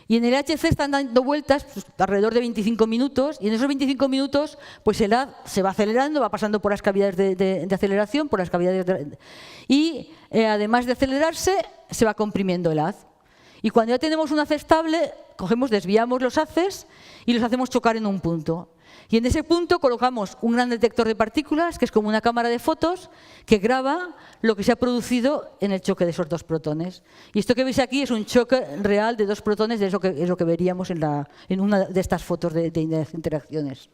Y en el LHC están dando vueltas pues, alrededor de 25 minutos, y en esos 25 minutos pues el haz se va acelerando, va pasando por las cavidades de aceleración, por las cavidades y además de acelerarse, se va comprimiendo el haz. Y cuando ya tenemos un haz estable, desviamos los haces y los hacemos chocar en un punto. Y en ese punto colocamos un gran detector de partículas, que es como una cámara de fotos, que graba lo que se ha producido en el choque de esos dos protones. Y esto que veis aquí es un choque real de dos protones, es lo que veríamos en una de estas fotos de interacciones.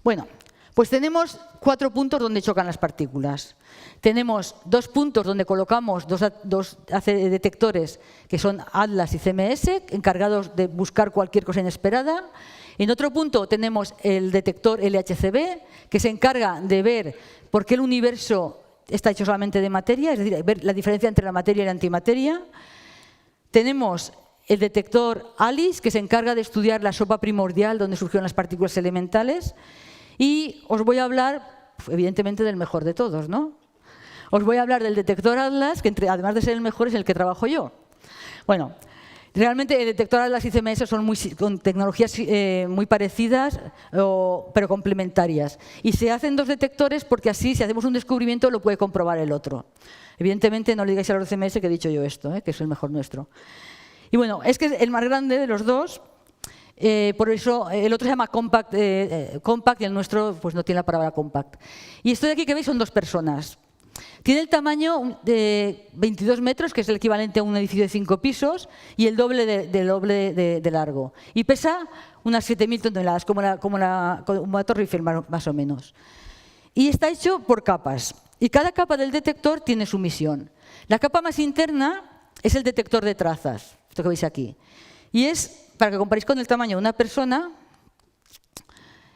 Bueno, pues tenemos 4 puntos donde chocan las partículas. Tenemos 2 puntos donde colocamos dos detectores que son ATLAS y CMS, encargados de buscar cualquier cosa inesperada. En otro punto tenemos el detector LHCb, que se encarga de ver por qué el universo está hecho solamente de materia, es decir, ver la diferencia entre la materia y la antimateria. Tenemos el detector ALICE, que se encarga de estudiar la sopa primordial donde surgieron las partículas elementales. Y os voy a hablar, evidentemente, del mejor de todos, ¿no? Os voy a hablar del detector ATLAS, que además de ser el mejor es el que trabajo yo. Bueno, realmente el detector ATLAS y CMS son con tecnologías muy parecidas, pero complementarias. Y se hacen 2 detectores porque así, si hacemos un descubrimiento, lo puede comprobar el otro. Evidentemente, no le digáis a los CMS que he dicho yo esto, que es el mejor nuestro. Y bueno, es que es el más grande de los dos. Por eso el otro se llama compact y el nuestro pues no tiene la palabra compact. Y esto de aquí que veis son 2 personas. Tiene el tamaño de 22 metros, que es el equivalente a un edificio de 5 pisos, y el doble de largo. Y pesa unas 7.000 toneladas, como una Torre Eiffel más o menos. Y está hecho por capas. Y cada capa del detector tiene su misión. La capa más interna es el detector de trazas, esto que veis aquí. Y es, para que comparéis con el tamaño de una persona,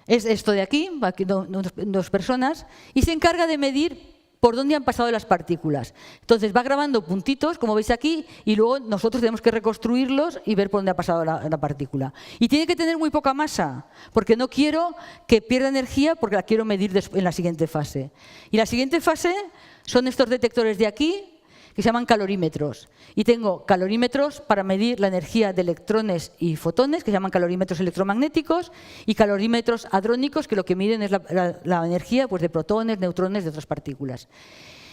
es esto de aquí 2 personas, y se encarga de medir por dónde han pasado las partículas. Entonces va grabando puntitos, como veis aquí, y luego nosotros tenemos que reconstruirlos y ver por dónde ha pasado la partícula. Y tiene que tener muy poca masa, porque no quiero que pierda energía, porque la quiero medir en la siguiente fase. Y la siguiente fase son estos detectores de aquí, que se llaman calorímetros. Y tengo calorímetros para medir la energía de electrones y fotones, que se llaman calorímetros electromagnéticos, y calorímetros hadrónicos, que lo que miden es la energía pues, de protones, neutrones, de otras partículas.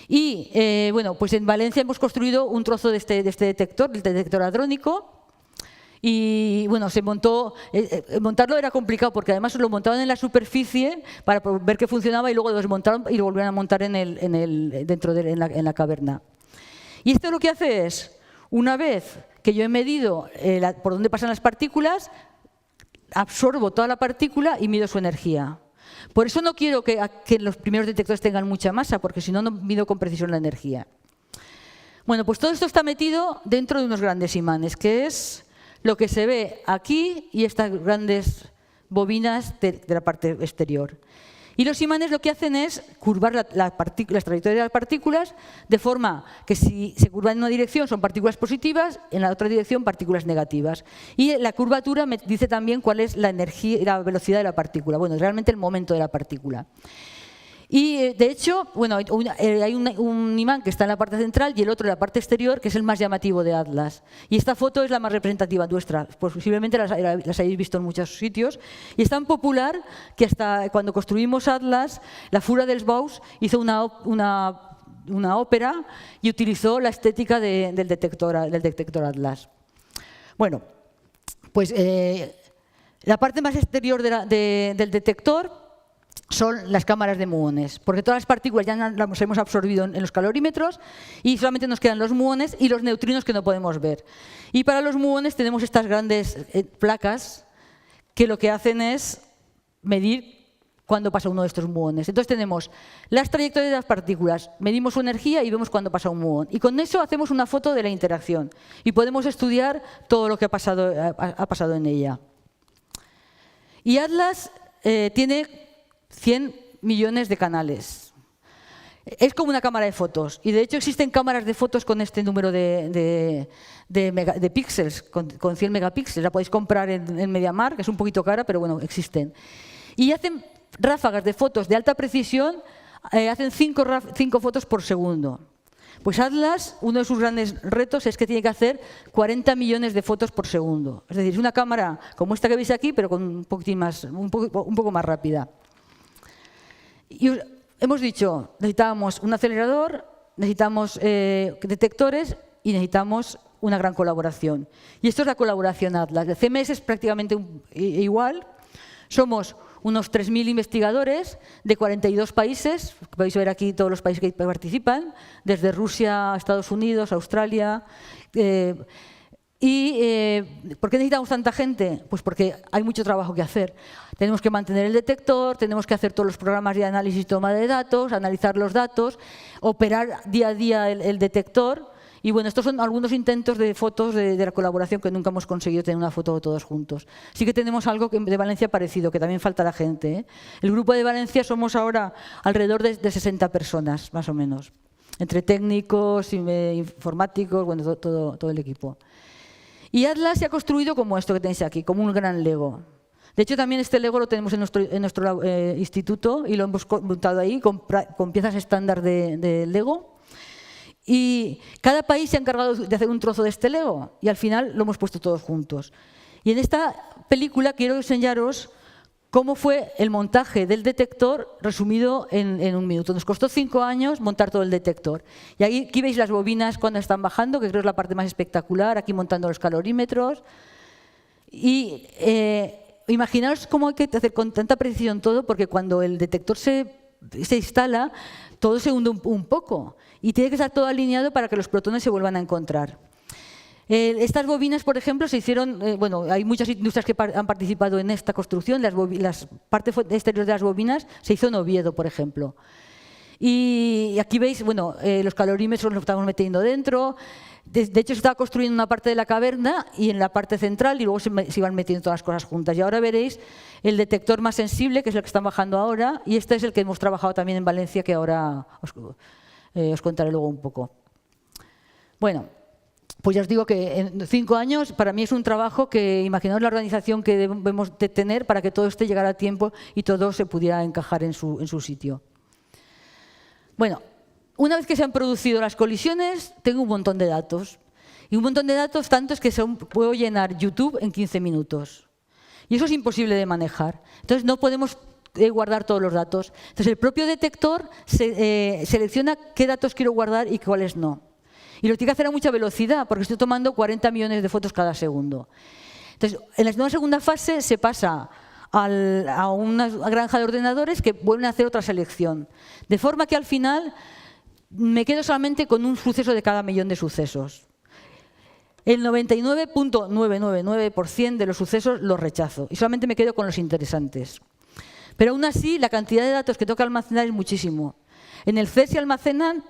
Y bueno, pues en Valencia hemos construido un trozo de este detector, el detector hadrónico. Y bueno, montarlo era complicado porque además lo montaban en la superficie para ver que funcionaba y luego lo desmontaron y lo volvieron a montar en la caverna. Y esto lo que hace es, una vez que yo he medido por dónde pasan las partículas, absorbo toda la partícula y mido su energía. Por eso no quiero que los primeros detectores tengan mucha masa, porque si no, no mido con precisión la energía. Bueno, pues todo esto está metido dentro de unos grandes imanes, que es lo que se ve aquí y estas grandes bobinas de la parte exterior. Y los imanes lo que hacen es curvar las trayectorias de las partículas de forma que si se curvan en una dirección son partículas positivas, en la otra dirección partículas negativas. Y la curvatura me dice también cuál es la energía y la velocidad de la partícula. Bueno, realmente el momento de la partícula. Y de hecho, bueno, hay un imán que está en la parte central y el otro en la parte exterior, que es el más llamativo de Atlas. Y esta foto es la más representativa nuestra, pues posiblemente las hayáis visto en muchos sitios. Y es tan popular que hasta cuando construimos Atlas, la Fura dels Bous hizo una ópera y utilizó la estética del detector Atlas. Bueno, pues la parte más exterior del detector son las cámaras de muones, porque todas las partículas ya las hemos absorbido en los calorímetros y solamente nos quedan los muones y los neutrinos que no podemos ver. Y para los muones tenemos estas grandes placas que lo que hacen es medir cuándo pasa uno de estos muones. Entonces tenemos las trayectorias de las partículas, medimos su energía y vemos cuándo pasa un muón. Y con eso hacemos una foto de la interacción y podemos estudiar todo lo que ha pasado en ella. Y Atlas tiene 100 millones de canales. Es como una cámara de fotos, y de hecho existen cámaras de fotos con este número de píxeles, con 100 megapíxeles. La podéis comprar en MediaMarkt, que es un poquito cara, pero bueno, existen. Y hacen ráfagas de fotos de alta precisión, hacen 5 fotos por segundo. Pues Atlas, uno de sus grandes retos es que tiene que hacer 40 millones de fotos por segundo. Es decir, es una cámara como esta que veis aquí, pero con un poco más rápida. Y hemos dicho, necesitábamos un acelerador, necesitamos detectores y necesitamos una gran colaboración. Y esto es la colaboración Atlas. El CMS es prácticamente igual. Somos unos 3.000 investigadores de 42 países. Podéis ver aquí todos los países que participan, desde Rusia a Estados Unidos, Australia. ¿Por qué necesitamos tanta gente? Pues porque hay mucho trabajo que hacer. Tenemos que mantener el detector, tenemos que hacer todos los programas de análisis y toma de datos, analizar los datos, operar día a día el detector. Y bueno, estos son algunos intentos de fotos de la colaboración que nunca hemos conseguido tener una foto de todos juntos. Sí que tenemos algo de Valencia parecido, que también falta la gente, ¿eh? El grupo de Valencia somos ahora alrededor de 60 personas, más o menos, entre técnicos, informáticos, bueno, todo el equipo. Y Atlas se ha construido como esto que tenéis aquí, como un gran Lego. De hecho, también este Lego lo tenemos en nuestro instituto y lo hemos montado ahí con piezas estándar de Lego. Y cada país se ha encargado de hacer un trozo de este Lego y al final lo hemos puesto todos juntos. Y en esta película quiero enseñaros cómo fue el montaje del detector resumido en un minuto. Nos costó 5 años montar todo el detector. Y aquí veis las bobinas cuando están bajando, que creo es la parte más espectacular, aquí montando los calorímetros. Y imaginaos cómo hay que hacer con tanta precisión todo, porque cuando el detector se instala, todo se hunde un poco. Y tiene que estar todo alineado para que los protones se vuelvan a encontrar. Estas bobinas, por ejemplo, se hicieron, bueno, hay muchas industrias que han participado en esta construcción, las partes exteriores de las bobinas se hizo en Oviedo, por ejemplo. Y aquí veis, bueno, los calorímetros los estamos metiendo dentro. De hecho, se estaba construyendo una parte de la caverna y en la parte central y luego se iban metiendo todas las cosas juntas. Y ahora veréis el detector más sensible, que es el que están bajando ahora, y este es el que hemos trabajado también en Valencia, que ahora os contaré luego un poco. Bueno, pues ya os digo que en 5 años para mí es un trabajo que imaginaos la organización que debemos de tener para que todo este llegara a tiempo y todo se pudiera encajar en su sitio. Bueno, una vez que se han producido las colisiones, tengo un montón de datos. Y un montón de datos tantos que puedo llenar YouTube en 15 minutos. Y eso es imposible de manejar. Entonces no podemos guardar todos los datos. Entonces el propio detector selecciona qué datos quiero guardar y cuáles no. Y lo tiene que hacer a mucha velocidad, porque estoy tomando 40 millones de fotos cada segundo. Entonces, en la segunda fase se pasa a una granja de ordenadores que vuelven a hacer otra selección. De forma que al final me quedo solamente con un suceso de cada millón de sucesos. El 99.999% de los sucesos los rechazo y solamente me quedo con los interesantes. Pero aún así, la cantidad de datos que tengo que almacenar es muchísimo. En el CER se almacenan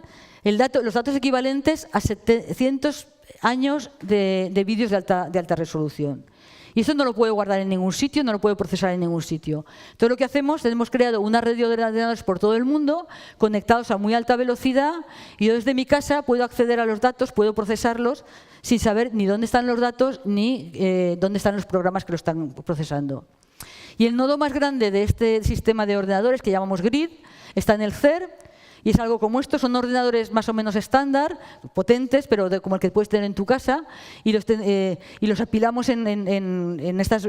los datos equivalentes a 700 años de vídeos de alta resolución. Y eso no lo puedo guardar en ningún sitio, no lo puedo procesar en ningún sitio. Todo lo que hacemos, tenemos creado una red de ordenadores por todo el mundo, conectados a muy alta velocidad, y yo desde mi casa puedo acceder a los datos, puedo procesarlos, sin saber ni dónde están los datos, ni dónde están los programas que lo están procesando. Y el nodo más grande de este sistema de ordenadores, que llamamos GRID, está en el CER, y es algo como esto, son ordenadores más o menos estándar, potentes, pero como el que puedes tener en tu casa, y los apilamos en estos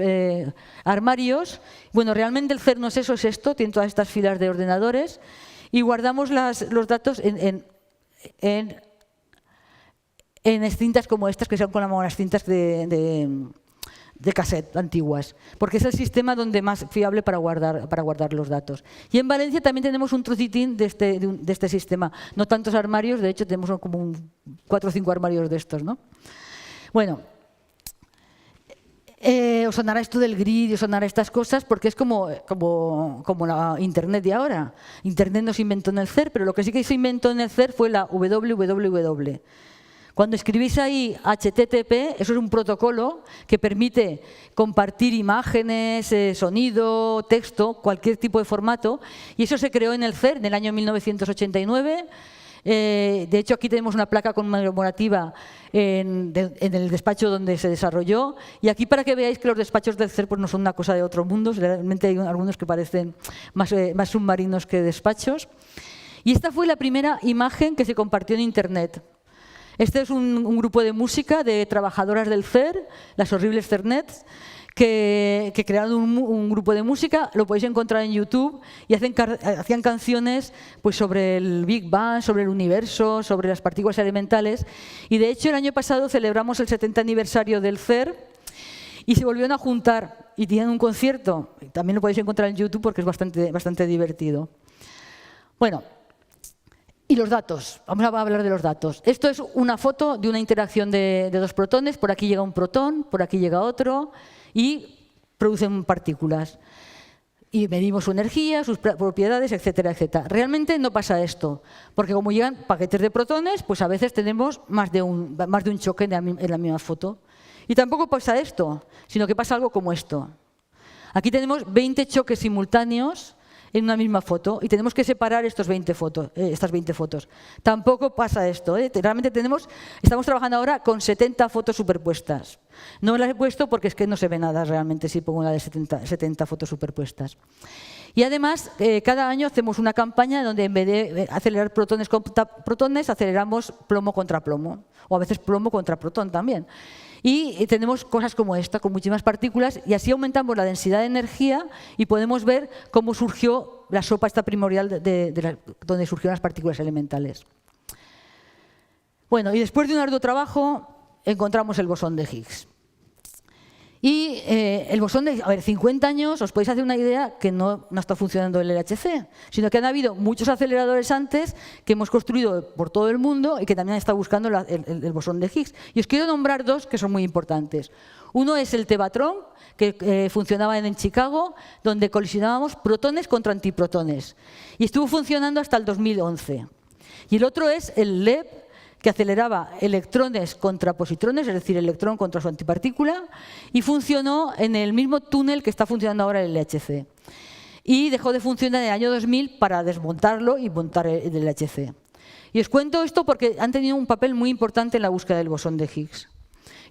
armarios. Bueno, realmente el CER no es eso, es esto, tiene todas estas filas de ordenadores, y guardamos los datos en cintas como estas, que son como las cintas de cassette antiguas, porque es el sistema donde más fiable para guardar los datos. Y en Valencia también tenemos un trocitín de este sistema, no tantos armarios, de hecho tenemos como 4 o 5 armarios de estos, ¿no? Bueno, os sonará esto del grid, os sonará estas cosas, porque es como la Internet de ahora. Internet no se inventó en el CER, pero lo que sí que se inventó en el CER fue la WWW. Cuando escribís ahí HTTP, eso es un protocolo que permite compartir imágenes, sonido, texto, cualquier tipo de formato, y eso se creó en el CERN en el año 1989. De hecho, aquí tenemos una placa conmemorativa en el despacho donde se desarrolló, y aquí para que veáis que los despachos del CERN pues, no son una cosa de otro mundo, realmente hay algunos que parecen más submarinos que despachos. Y esta fue la primera imagen que se compartió en Internet. Este es un grupo de música de trabajadoras del CERN, las horribles CERNets, que crearon un grupo de música, lo podéis encontrar en YouTube, y hacían canciones pues, sobre el Big Bang, sobre el universo, sobre las partículas elementales. Y de hecho el año pasado celebramos el 70 aniversario del CERN y se volvieron a juntar y tienen un concierto. También lo podéis encontrar en YouTube porque es bastante divertido. Bueno. Y los datos, vamos a hablar de los datos. Esto es una foto de una interacción de dos protones, por aquí llega un protón, por aquí llega otro, y producen partículas. Y medimos su energía, sus propiedades, etcétera, etcétera. Realmente no pasa esto, porque como llegan paquetes de protones, pues a veces tenemos más de un choque en la misma foto. Y tampoco pasa esto, sino que pasa algo como esto. Aquí tenemos 20 choques simultáneos en una misma foto y tenemos que separar estas 20 fotos. Tampoco pasa esto. Realmente estamos trabajando ahora con 70 fotos superpuestas. No las he puesto porque es que no se ve nada realmente si pongo una de 70 fotos superpuestas. Y además, cada año hacemos una campaña donde en vez de acelerar protones contra protones, aceleramos plomo contra plomo, o a veces plomo contra protón también. Y tenemos cosas como esta, con muchísimas partículas, y así aumentamos la densidad de energía y podemos ver cómo surgió la sopa esta primordial donde surgieron las partículas elementales. Bueno, y después de un arduo trabajo encontramos el bosón de Higgs. Y el bosón de Higgs, a ver, 50 años, os podéis hacer una idea que no está funcionando el LHC, sino que han habido muchos aceleradores antes que hemos construido por todo el mundo y que también están buscando el bosón de Higgs. Y os quiero nombrar dos que son muy importantes. Uno es el Tevatron, que funcionaba en Chicago, donde colisionábamos protones contra antiprotones. Y estuvo funcionando hasta el 2011. Y el otro es el LEP, que aceleraba electrones contra positrones, es decir, electrón contra su antipartícula, y funcionó en el mismo túnel que está funcionando ahora el LHC. Y dejó de funcionar en el año 2000 para desmontarlo y montar el LHC. Y os cuento esto porque han tenido un papel muy importante en la búsqueda del bosón de Higgs.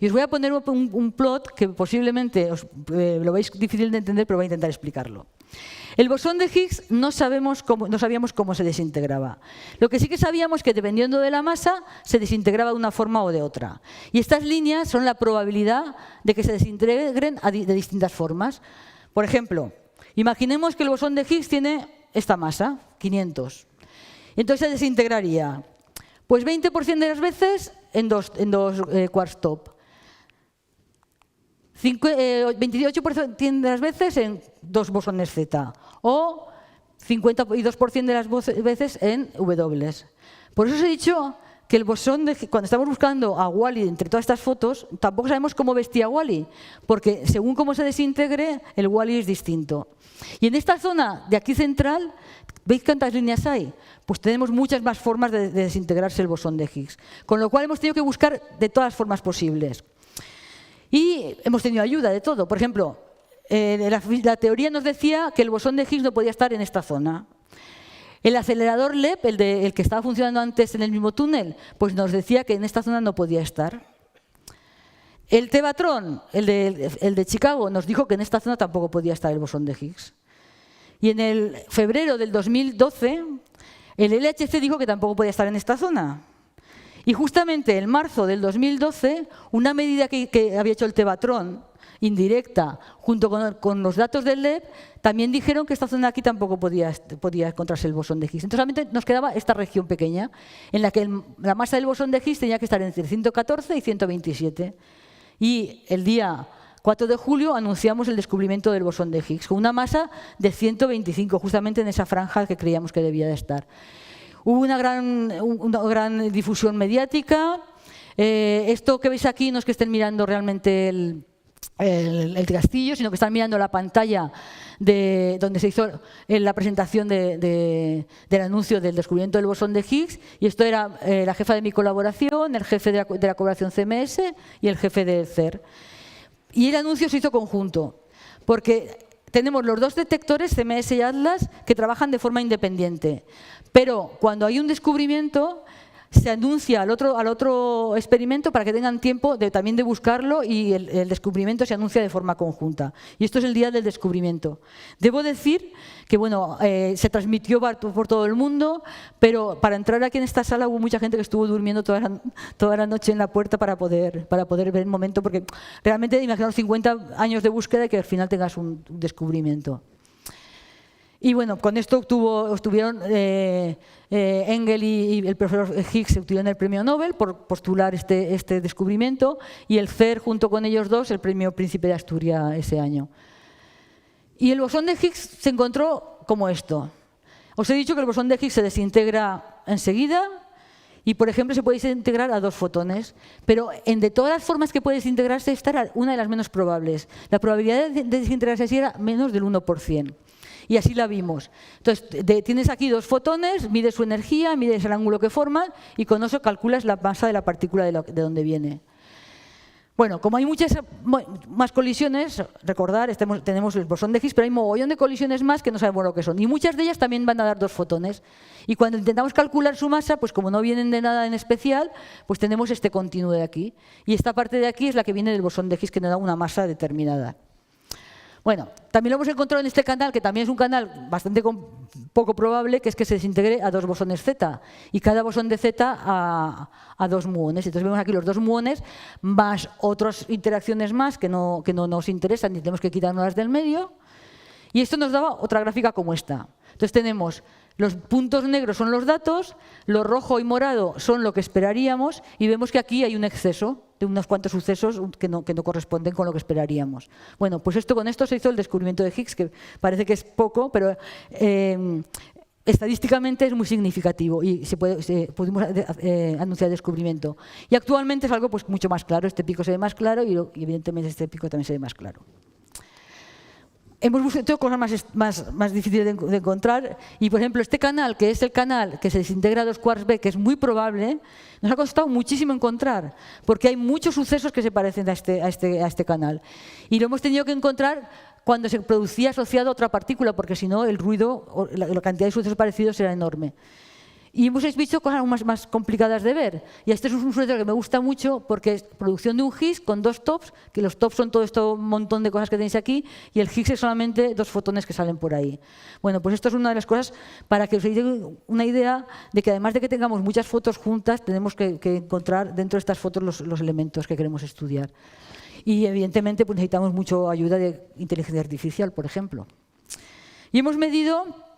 Y os voy a poner un plot que posiblemente lo veis difícil de entender, pero voy a intentar explicarlo. El bosón de Higgs no sabíamos cómo se desintegraba. Lo que sí que sabíamos es que dependiendo de la masa se desintegraba de una forma o de otra. Y estas líneas son la probabilidad de que se desintegren de distintas formas. Por ejemplo, imaginemos que el bosón de Higgs tiene esta masa, 500. Entonces se desintegraría pues 20% de las veces en dos quarks top. 28% de las veces en dos bosones Z o 52% de las veces en W. Por eso os he dicho que el bosón, cuando estamos buscando a Wally entre todas estas fotos, tampoco sabemos cómo vestía Wally, porque según cómo se desintegre, el Wally es distinto. Y en esta zona de aquí central, ¿veis cuántas líneas hay? Pues tenemos muchas más formas de desintegrarse el bosón de Higgs, con lo cual hemos tenido que buscar de todas las formas posibles. Y hemos tenido ayuda de todo. Por ejemplo, la teoría nos decía que el bosón de Higgs no podía estar en esta zona. El acelerador LEP, el que estaba funcionando antes en el mismo túnel, pues nos decía que en esta zona no podía estar. El Tevatron, el de Chicago, nos dijo que en esta zona tampoco podía estar el bosón de Higgs. Y en el febrero del 2012, el LHC dijo que tampoco podía estar en esta zona. Y justamente en marzo del 2012, una medida que había hecho el Tevatron, indirecta, junto con los datos del LEP, también dijeron que esta zona de aquí tampoco podía encontrarse el bosón de Higgs. Entonces solamente nos quedaba esta región pequeña, en la que la masa del bosón de Higgs tenía que estar entre 114 y 127. Y el día 4 de julio anunciamos el descubrimiento del bosón de Higgs, con una masa de 125, justamente en esa franja que creíamos que debía de estar. Hubo una gran difusión mediática. Esto que veis aquí no es que estén mirando realmente el castillo, sino que están mirando la pantalla de donde se hizo la presentación del anuncio del descubrimiento del bosón de Higgs, y esto era la jefa de mi colaboración, el jefe de la colaboración CMS y el jefe del CER. Y el anuncio se hizo conjunto, porque tenemos los dos detectores, CMS y Atlas, que trabajan de forma independiente. Pero cuando hay un descubrimiento, se anuncia al otro experimento para que tengan tiempo también de buscarlo, y el descubrimiento se anuncia de forma conjunta. Y esto es el día del descubrimiento. Debo decir que bueno, se transmitió por todo el mundo, pero para entrar aquí en esta sala hubo mucha gente que estuvo durmiendo toda la noche en la puerta para poder ver el momento, porque realmente imaginaos 50 años de búsqueda y que al final tengas un descubrimiento. Y bueno, con esto obtuvieron Engel y el profesor Higgs obtuvieron el premio Nobel por postular este descubrimiento, y el CER junto con ellos dos el premio Príncipe de Asturias ese año. Y el bosón de Higgs se encontró como esto. Os he dicho que el bosón de Higgs se desintegra enseguida y, por ejemplo, se puede desintegrar a 2 fotones, pero de todas las formas que puede desintegrarse, esta era una de las menos probables. La probabilidad de desintegrarse así era menos del 1%. Y así la vimos. Entonces, tienes aquí 2 fotones, mides su energía, mides el ángulo que forman y con eso calculas la masa de la partícula de donde viene. Bueno, como hay muchas más colisiones, recordar, tenemos el bosón de Higgs, pero hay mogollón de colisiones más que no sabemos lo que son. Y muchas de ellas también van a dar 2 fotones. Y cuando intentamos calcular su masa, pues como no vienen de nada en especial, pues tenemos este continuo de aquí. Y esta parte de aquí es la que viene del bosón de Higgs, que nos da una masa determinada. Bueno, también lo hemos encontrado en este canal, que también es un canal bastante poco probable, que es que se desintegre a 2 bosones Z, y cada bosón de Z a 2 muones. Entonces vemos aquí los 2 muones más otras interacciones más que no nos interesan y tenemos que quitarnos del medio. Y esto nos daba otra gráfica como esta. Entonces tenemos los puntos negros son los datos, lo rojo y morado son lo que esperaríamos, y vemos que aquí hay un exceso de unos cuantos sucesos que no corresponden con lo que esperaríamos. Bueno, pues con esto se hizo el descubrimiento de Higgs, que parece que es poco, pero estadísticamente es muy significativo y pudimos anunciar el descubrimiento. Y actualmente es algo pues mucho más claro, este pico se ve más claro y evidentemente este pico también se ve más claro. Hemos buscado cosas más difíciles de encontrar, y por ejemplo este canal, que es el canal que se desintegra a 2 quarks B, que es muy probable, nos ha costado muchísimo encontrar, porque hay muchos sucesos que se parecen a este canal. Y lo hemos tenido que encontrar cuando se producía asociado a otra partícula, porque si no el ruido o la cantidad de sucesos parecidos era enorme. Y hemos visto cosas aún más complicadas de ver. Y este es un suceso que me gusta mucho porque es producción de un Higgs con 2 tops, que los tops son todo este montón de cosas que tenéis aquí, y el Higgs es solamente 2 fotones que salen por ahí. Bueno, pues esto es una de las cosas para que os deis una idea de que además de que tengamos muchas fotos juntas, tenemos que encontrar dentro de estas fotos los elementos que queremos estudiar. Y evidentemente pues necesitamos mucha ayuda de inteligencia artificial, por ejemplo. Y hemos medido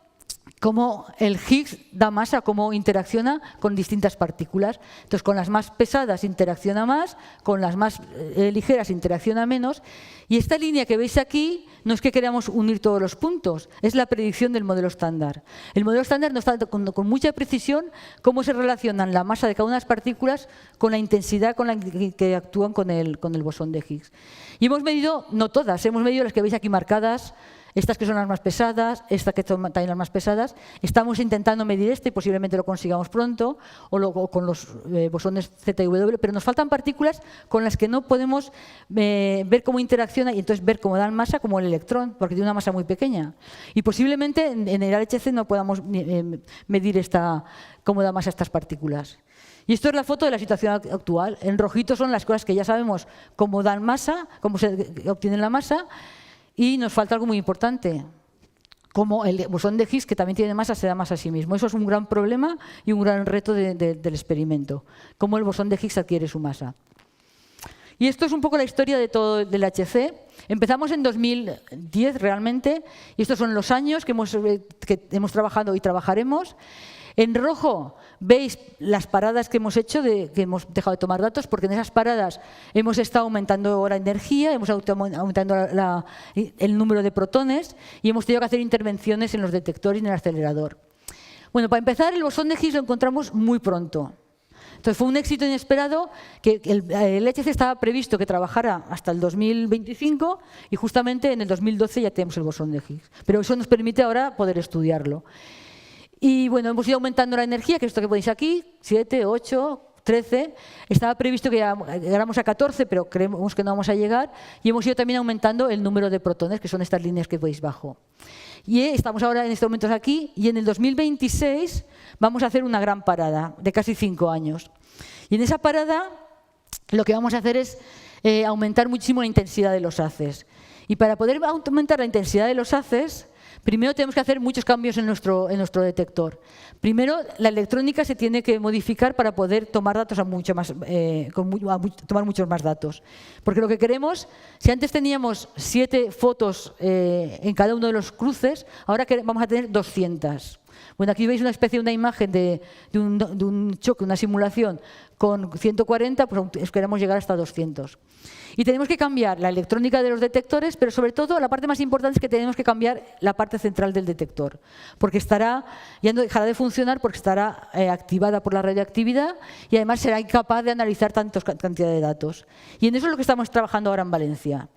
cómo el Higgs da masa, cómo interacciona con distintas partículas. Entonces, con las más pesadas interacciona más, con las más ligeras interacciona menos. Y esta línea que veis aquí no es que queramos unir todos los puntos, es la predicción del modelo estándar. El modelo estándar nos está con mucha precisión cómo se relacionan la masa de cada una de las partículas con la intensidad con la que actúan con el bosón de Higgs. Y hemos medido, no todas, hemos medido las que veis aquí marcadas, estas que son las más pesadas, estas que son también las más pesadas. Estamos intentando medir y posiblemente lo consigamos pronto, o con los bosones Z y W, pero nos faltan partículas con las que no podemos ver cómo interacciona y entonces ver cómo dan masa, como el electrón, porque tiene una masa muy pequeña. Y posiblemente en el LHC no podamos medir cómo da masa a estas partículas. Y esto es la foto de la situación actual. En rojito son las cosas que ya sabemos cómo dan masa, cómo se obtiene la masa. Y nos falta algo muy importante, como el bosón de Higgs, que también tiene masa, se da masa a sí mismo. Eso es un gran problema y un gran reto del experimento, cómo el bosón de Higgs adquiere su masa. Y esto es un poco la historia de todo del HC. Empezamos en 2010 realmente, y estos son los años que hemos trabajado y trabajaremos. En rojo veis las paradas que hemos hecho, que hemos dejado de tomar datos, porque en esas paradas hemos estado aumentando la energía, hemos estado aumentando el número de protones y hemos tenido que hacer intervenciones en los detectores y en el acelerador. Bueno, para empezar, el bosón de Higgs lo encontramos muy pronto. Entonces fue un éxito inesperado que el LHC estaba previsto que trabajara hasta el 2025 y justamente en el 2012 ya tenemos el bosón de Higgs. Pero eso nos permite ahora poder estudiarlo. Y bueno, hemos ido aumentando la energía, que es esto que veis aquí, 7, 8, 13, estaba previsto que llegáramos a 14, pero creemos que no vamos a llegar, y hemos ido también aumentando el número de protones, que son estas líneas que veis bajo. Y estamos ahora en estos momentos aquí, y en el 2026 vamos a hacer una gran parada de casi 5 años. Y en esa parada lo que vamos a hacer es aumentar muchísimo la intensidad de los haces. Y para poder aumentar la intensidad de los haces, primero tenemos que hacer muchos cambios en nuestro detector. Primero, la electrónica se tiene que modificar para poder tomar datos tomar muchos más datos. Porque lo que queremos, si antes teníamos 7 fotos en cada uno de los cruces, ahora vamos a tener 200. Bueno, aquí veis una especie de una imagen de un choque, una simulación con 140, pues queremos llegar hasta 200. Y tenemos que cambiar la electrónica de los detectores, pero sobre todo la parte más importante es que tenemos que cambiar la parte central del detector, porque ya no dejará de funcionar porque estará activada por la radioactividad y además será incapaz de analizar cantidad de datos. Y en eso es lo que estamos trabajando ahora en Valencia.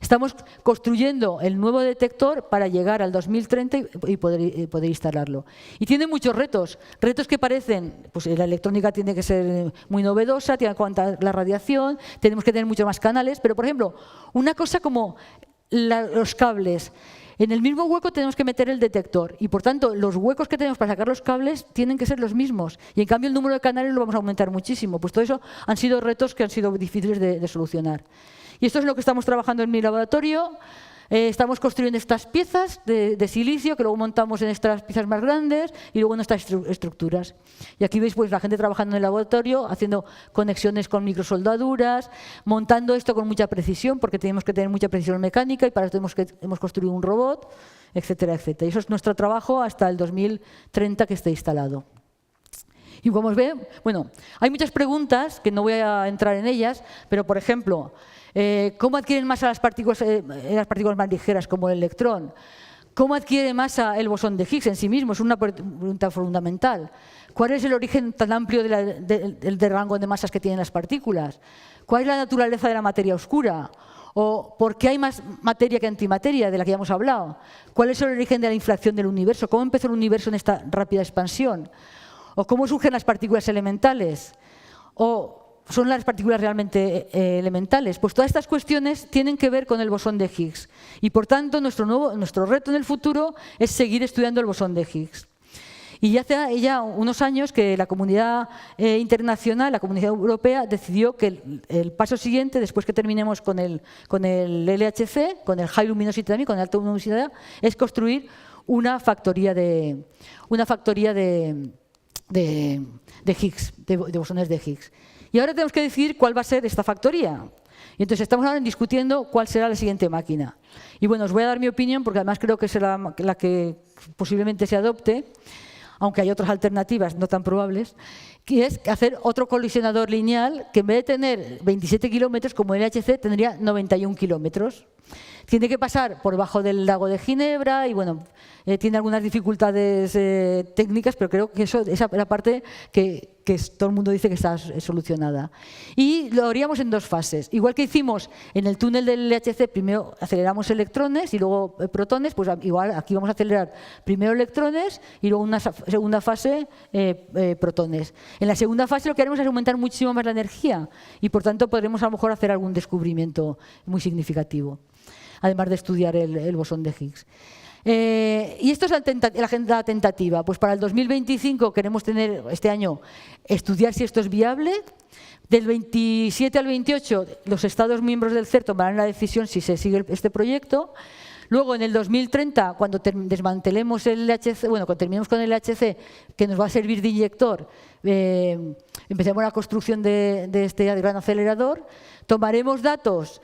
Estamos construyendo el nuevo detector para llegar al 2030 y poder instalarlo. Y tiene muchos retos que parecen, pues la electrónica tiene que ser muy novedosa, tiene que aguantar la radiación, tenemos que tener muchos más canales, pero por ejemplo, una cosa como los cables. En el mismo hueco tenemos que meter el detector y por tanto los huecos que tenemos para sacar los cables tienen que ser los mismos y en cambio el número de canales lo vamos a aumentar muchísimo. Pues todo eso han sido retos que han sido difíciles de solucionar. Y esto es lo que estamos trabajando en mi laboratorio. Estamos construyendo estas piezas de silicio que luego montamos en estas piezas más grandes y luego en estas estructuras. Y aquí veis pues, la gente trabajando en el laboratorio, haciendo conexiones con microsoldaduras, montando esto con mucha precisión porque tenemos que tener mucha precisión mecánica y para eso hemos construido un robot, etcétera, etcétera. Y eso es nuestro trabajo hasta el 2030 que esté instalado. Y como os ve, bueno, hay muchas preguntas que no voy a entrar en ellas, pero por ejemplo, ¿cómo adquieren masa las partículas más ligeras como el electrón? ¿Cómo adquiere masa el bosón de Higgs en sí mismo? Es una pregunta fundamental. ¿Cuál es el origen tan amplio del rango de masas que tienen las partículas? ¿Cuál es la naturaleza de la materia oscura? ¿O por qué hay más materia que antimateria, de la que ya hemos hablado? ¿Cuál es el origen de la inflación del universo? ¿Cómo empezó el universo en esta rápida expansión? ¿O cómo surgen las partículas elementales? ¿O son las partículas realmente elementales? Pues todas estas cuestiones tienen que ver con el bosón de Higgs. Y por tanto, nuestro reto en el futuro es seguir estudiando el bosón de Higgs. Y hace ya unos años que la comunidad internacional, la comunidad europea, decidió que el paso siguiente, después que terminemos con el LHC, con el High Luminosity también, con el alta luminosidad, es construir una factoría de Higgs, de bosones de Higgs. Y ahora tenemos que decidir cuál va a ser esta factoría. Y entonces estamos ahora discutiendo cuál será la siguiente máquina. Y bueno, os voy a dar mi opinión porque además creo que será la que posiblemente se adopte, aunque hay otras alternativas no tan probables, que es hacer otro colisionador lineal que en vez de tener 27 kilómetros como el LHC tendría 91 kilómetros. Tiene que pasar por debajo del lago de Ginebra y bueno, tiene algunas dificultades técnicas, pero creo que esa es la parte que todo el mundo dice que está solucionada. Y lo haríamos en 2 fases. Igual que hicimos en el túnel del LHC, primero aceleramos electrones y luego protones, pues igual aquí vamos a acelerar primero electrones y luego una segunda fase protones. En la segunda fase lo que haremos es aumentar muchísimo más la energía y por tanto podremos a lo mejor hacer algún descubrimiento muy significativo, además de estudiar el bosón de Higgs. Y esto es la agenda tentativa. Pues para el 2025 queremos tener, este año, estudiar si esto es viable. Del 27 al 28 los Estados miembros del CERN tomarán la decisión si se sigue este proyecto. Luego, en el 2030, cuando desmantelemos el LHC, bueno, cuando terminemos con el LHC, que nos va a servir de inyector, empecemos la construcción de este gran acelerador, tomaremos datos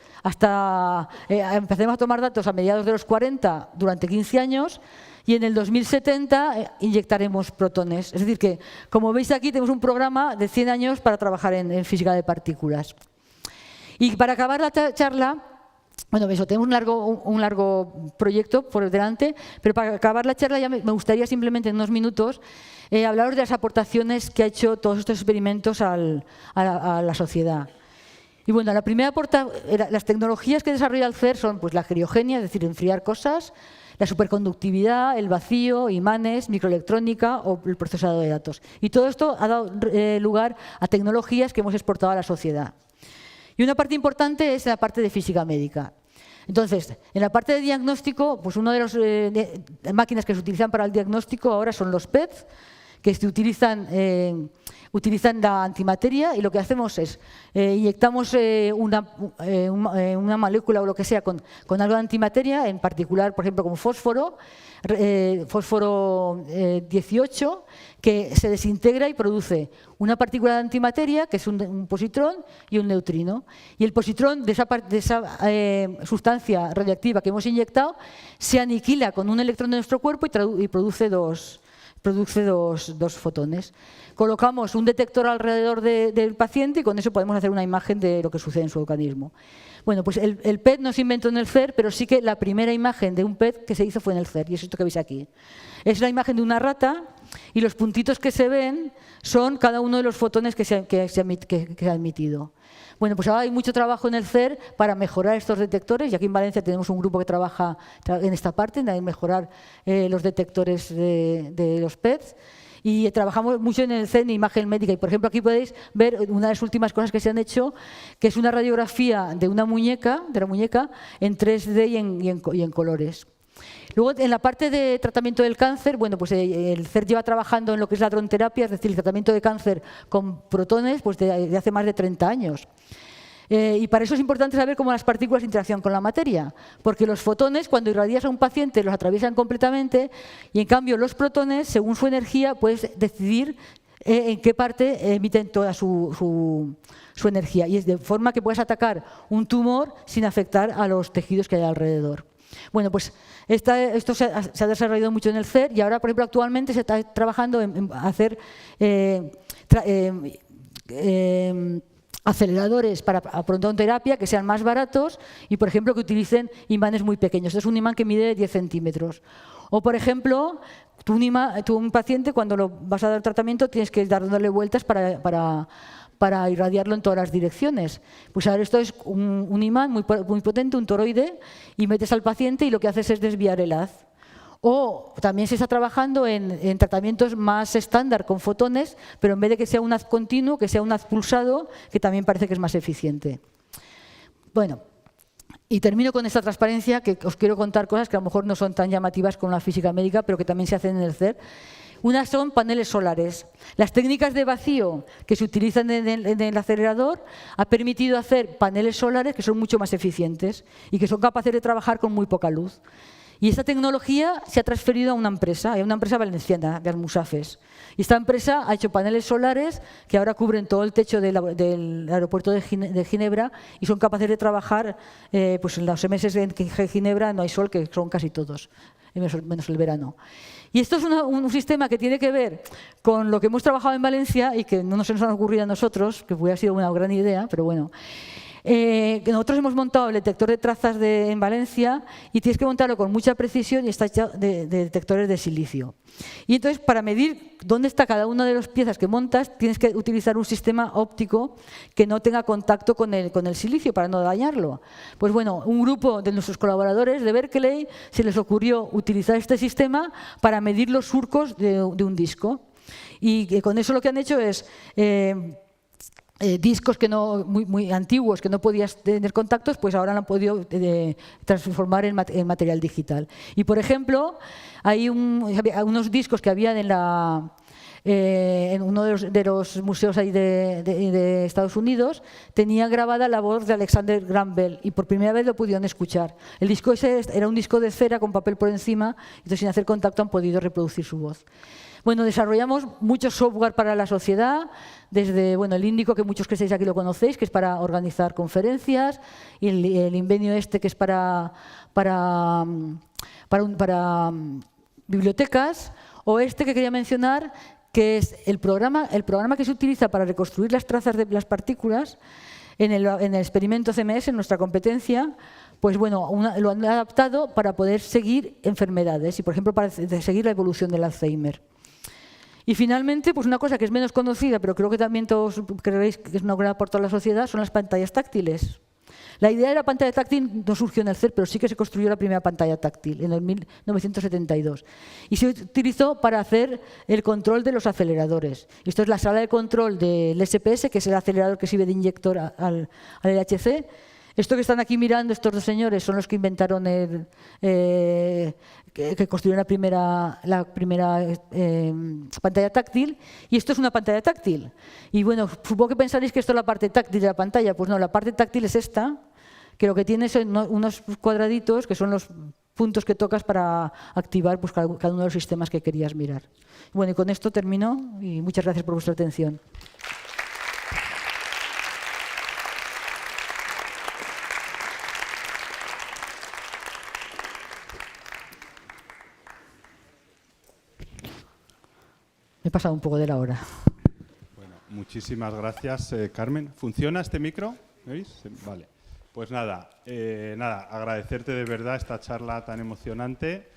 empezaremos a tomar datos a mediados de los 40 durante 15 años y en el 2070 inyectaremos protones. Es decir que, como veis aquí, tenemos un programa de 100 años para trabajar en física de partículas. Y para acabar la charla, Bueno, eso, tenemos un largo proyecto por delante, pero para acabar la charla ya me gustaría simplemente en unos minutos hablaros de las aportaciones que ha hecho todos estos experimentos a la sociedad. Y bueno, la primera las tecnologías que desarrolla el CERN son pues, la criogenia, es decir, enfriar cosas, la superconductividad, el vacío, imanes, microelectrónica o el procesado de datos. Y todo esto ha dado lugar a tecnologías que hemos exportado a la sociedad. Y una parte importante es la parte de física médica. Entonces, en la parte de diagnóstico, pues una de las máquinas que se utilizan para el diagnóstico ahora son los PET, que se utilizan la antimateria y lo que hacemos es inyectamos una molécula o lo que sea con algo de antimateria, en particular, por ejemplo, con fósforo 18, que se desintegra y produce una partícula de antimateria, que es un positrón y un neutrino. Y el positrón de esa sustancia radiactiva que hemos inyectado se aniquila con un electrón de nuestro cuerpo y produce dos fotones. Colocamos un detector alrededor del paciente y con eso podemos hacer una imagen de lo que sucede en su organismo. Bueno, pues el PET no se inventó en el CERN, pero sí que la primera imagen de un PET que se hizo fue en el CERN, y es esto que veis aquí. Es la imagen de una rata y los puntitos que se ven son cada uno de los fotones que se ha emitido. Bueno, pues ahora hay mucho trabajo en el CERN para mejorar estos detectores, y aquí en Valencia tenemos un grupo que trabaja en esta parte, en mejorar los detectores de los PET. Y trabajamos mucho en el CERN en imagen médica. Y, por ejemplo, aquí podéis ver una de las últimas cosas que se han hecho, que es una radiografía de una muñeca, en 3D y en colores. Luego, en la parte de tratamiento del cáncer, bueno, pues el CERN lleva trabajando en lo que es la dronterapia, es decir, el tratamiento de cáncer con protones, pues de hace más de 30 años. Y para eso es importante saber cómo las partículas interaccionan con la materia, porque los fotones, cuando irradias a un paciente, los atraviesan completamente, y en cambio los protones, según su energía, puedes decidir en qué parte emiten toda su energía, y es de forma que puedes atacar un tumor sin afectar a los tejidos que hay alrededor. Bueno, pues esto se ha desarrollado mucho en el CERN, y ahora, por ejemplo, actualmente se está trabajando en hacer aceleradores para protonterapia que sean más baratos y, por ejemplo, que utilicen imanes muy pequeños. Este es un imán que mide 10 centímetros. O, por ejemplo, un paciente, cuando lo vas a dar tratamiento, tienes que dándole vueltas para irradiarlo en todas las direcciones. Pues ahora esto es un imán muy potente, un toroide, y metes al paciente y lo que haces es desviar el haz. O también se está trabajando en tratamientos más estándar con fotones, pero en vez de que sea un haz continuo, que sea un haz pulsado, que también parece que es más eficiente. Bueno, y termino con esta transparencia, que os quiero contar cosas que a lo mejor no son tan llamativas con la física médica, pero que también se hacen en el CERN. Unas son paneles solares. Las técnicas de vacío que se utilizan en el acelerador han permitido hacer paneles solares que son mucho más eficientes y que son capaces de trabajar con muy poca luz. Y esta tecnología se ha transferido a una empresa valenciana, de Almusafes. Y esta empresa ha hecho paneles solares que ahora cubren todo el techo del aeropuerto de Ginebra y son capaces de trabajar, pues en los meses en que en Ginebra no hay sol, que son casi todos, menos el verano. Y esto es un sistema que tiene que ver con lo que hemos trabajado en Valencia y que no se nos ha ocurrido a nosotros, que hubiera sido una gran idea, pero bueno. Nosotros hemos montado el detector de trazas en Valencia y tienes que montarlo con mucha precisión y está hecho de detectores de silicio. Y entonces, para medir dónde está cada una de las piezas que montas, tienes que utilizar un sistema óptico que no tenga contacto con el silicio para no dañarlo. Pues bueno, un grupo de nuestros colaboradores de Berkeley se les ocurrió utilizar este sistema para medir los surcos de un disco. Y con eso lo que han hecho es discos muy antiguos que no podías tener contactos, pues ahora lo han podido transformar en material digital. Y, por ejemplo, hay unos discos que había en uno de los museos ahí de Estados Unidos, tenía grabada la voz de Alexander Graham Bell y por primera vez lo pudieron escuchar. El disco ese era un disco de cera con papel por encima, entonces sin hacer contacto han podido reproducir su voz. Bueno, desarrollamos mucho software para la sociedad, desde el Índico, que muchos que estáis aquí lo conocéis, que es para organizar conferencias, y el Invenio que es para bibliotecas, o que quería mencionar, que es el programa que se utiliza para reconstruir las trazas de las partículas en el experimento CMS, en nuestra competencia, pues bueno, lo han adaptado para poder seguir enfermedades y, por ejemplo, para seguir la evolución del Alzheimer. Y finalmente, pues una cosa que es menos conocida, pero creo que también todos creéis que es una gran aporte a la sociedad, son las pantallas táctiles. La idea de la pantalla táctil no surgió en el CERN, pero sí que se construyó la primera pantalla táctil en el 1972. Y se utilizó para hacer el control de los aceleradores. Esto es la sala de control del SPS, que es el acelerador que sirve de inyector al LHC. Esto que están aquí mirando, estos dos señores, son los que inventaron que construyeron la primera pantalla táctil, y esto es una pantalla táctil. Y bueno, supongo que pensaréis que esto es la parte táctil de la pantalla. Pues no, la parte táctil es esta, que lo que tiene son unos cuadraditos que son los puntos que tocas para activar pues, cada uno de los sistemas que querías mirar. Bueno, y con esto termino y muchas gracias por vuestra atención. Me he pasado un poco de la hora. Bueno, muchísimas gracias, Carmen. ¿Funciona este micro? ¿Veis? Vale. Pues nada, agradecerte de verdad esta charla tan emocionante.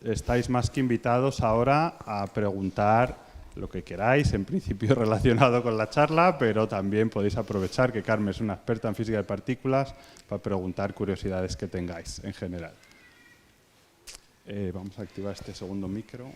Estáis más que invitados ahora a preguntar lo que queráis, en principio relacionado con la charla, pero también podéis aprovechar que Carmen es una experta en física de partículas para preguntar curiosidades que tengáis en general. Vamos a activar este segundo micro.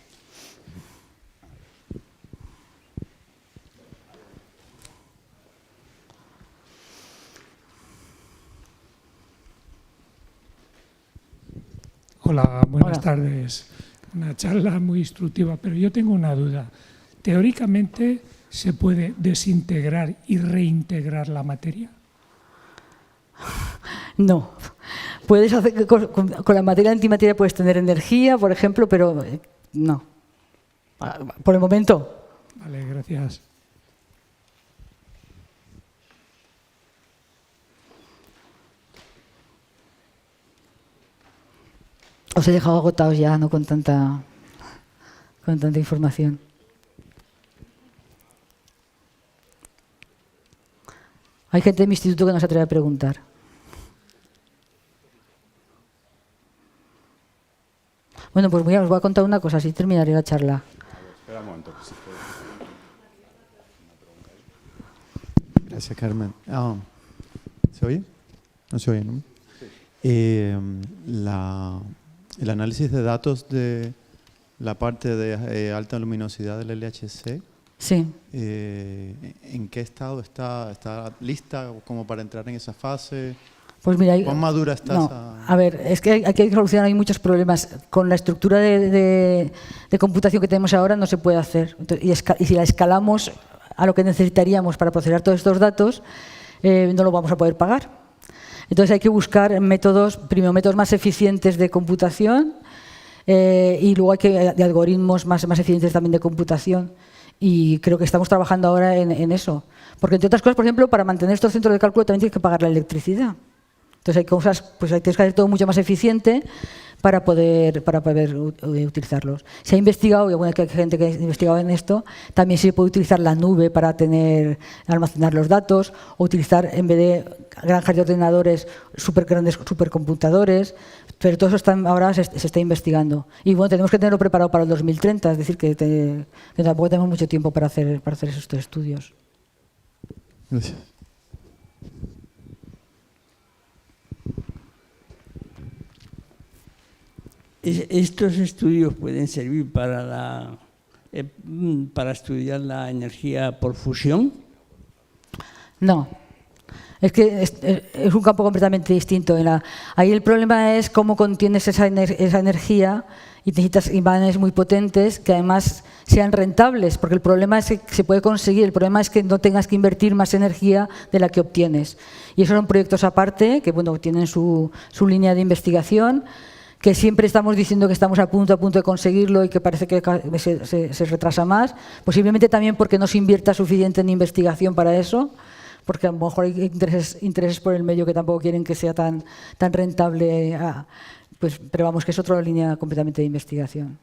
Hola, buenas tardes. Una charla muy instructiva, pero yo tengo una duda. ¿Teóricamente se puede desintegrar y reintegrar la materia? No. Puedes hacer con la materia antimateria puedes tener energía, por ejemplo, pero no. Por el momento. Vale, gracias. Os he dejado agotados ya, no con tanta información. Hay gente de mi instituto que no se atreve a preguntar. Bueno, pues os voy a contar una cosa, así terminaré la charla. Espera un momento. Gracias, Carmen. ¿Se oye? No se oye, ¿no? Sí. El análisis de datos de la parte de alta luminosidad del LHC, Sí. ¿en qué estado está? ¿Está lista como para entrar en esa fase? Pues mira, ¿Cuán madura está no, esa? A ver, es que hay que solucionar, hay muchos problemas. Con la estructura de computación que tenemos ahora no se puede hacer. Y si la escalamos a lo que necesitaríamos para procesar todos estos datos, no lo vamos a poder pagar. Entonces hay que buscar métodos más eficientes de computación y luego hay que de algoritmos más eficientes también de computación. Y creo que estamos trabajando ahora en eso. Porque, entre otras cosas, por ejemplo, para mantener estos centros de cálculo también tienes que pagar la electricidad. Entonces hay cosas, pues tienes que hacer todo mucho más eficiente para poder utilizarlos. Se ha investigado, y bueno, hay gente que ha investigado en esto, también se puede utilizar la nube para almacenar los datos, o utilizar, en vez de granjas de ordenadores, súper grandes supercomputadores, pero todo eso ahora se está investigando. Y bueno, tenemos que tenerlo preparado para el 2030, es decir, que tampoco tenemos mucho tiempo para hacer estos estudios. Gracias. ¿Estos estudios pueden servir para estudiar la energía por fusión? No. Es que es un campo completamente distinto. Ahí el problema es cómo contienes esa energía y necesitas imanes muy potentes que además sean rentables, porque el problema es que se puede conseguir, el problema es que no tengas que invertir más energía de la que obtienes. Y esos son proyectos aparte, que bueno, tienen su línea de investigación, que siempre estamos diciendo que estamos a punto de conseguirlo y que parece que se retrasa más, posiblemente también porque no se invierta suficiente en investigación para eso, porque a lo mejor hay intereses por el medio que tampoco quieren que sea tan rentable, pero vamos, que es otra línea completamente de investigación.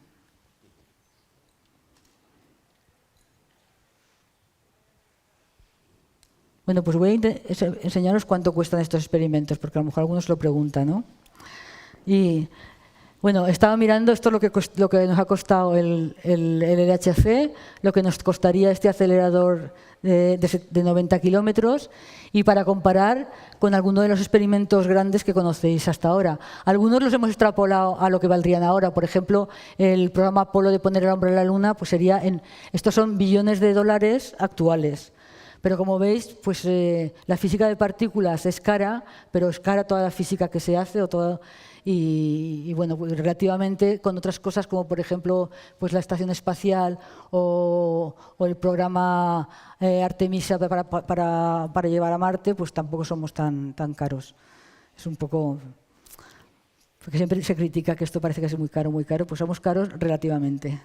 Bueno, pues voy a enseñaros cuánto cuestan estos experimentos, porque a lo mejor algunos lo preguntan, ¿no? Y bueno, estaba mirando esto lo que nos ha costado el LHC, lo que nos costaría este acelerador de 90 kilómetros, y para comparar con alguno de los experimentos grandes que conocéis hasta ahora. Algunos los hemos extrapolado a lo que valdrían ahora. Por ejemplo, el programa Apolo de poner el hombre en la Luna, pues sería estos son billones de dólares actuales. Pero como veis, pues la física de partículas es cara, pero es cara toda la física que se hace y bueno, pues relativamente con otras cosas como por ejemplo pues la estación espacial o el programa Artemisa para llevar a Marte, pues tampoco somos tan caros. Es un poco, porque siempre se critica que esto parece que es muy caro, pues somos caros relativamente.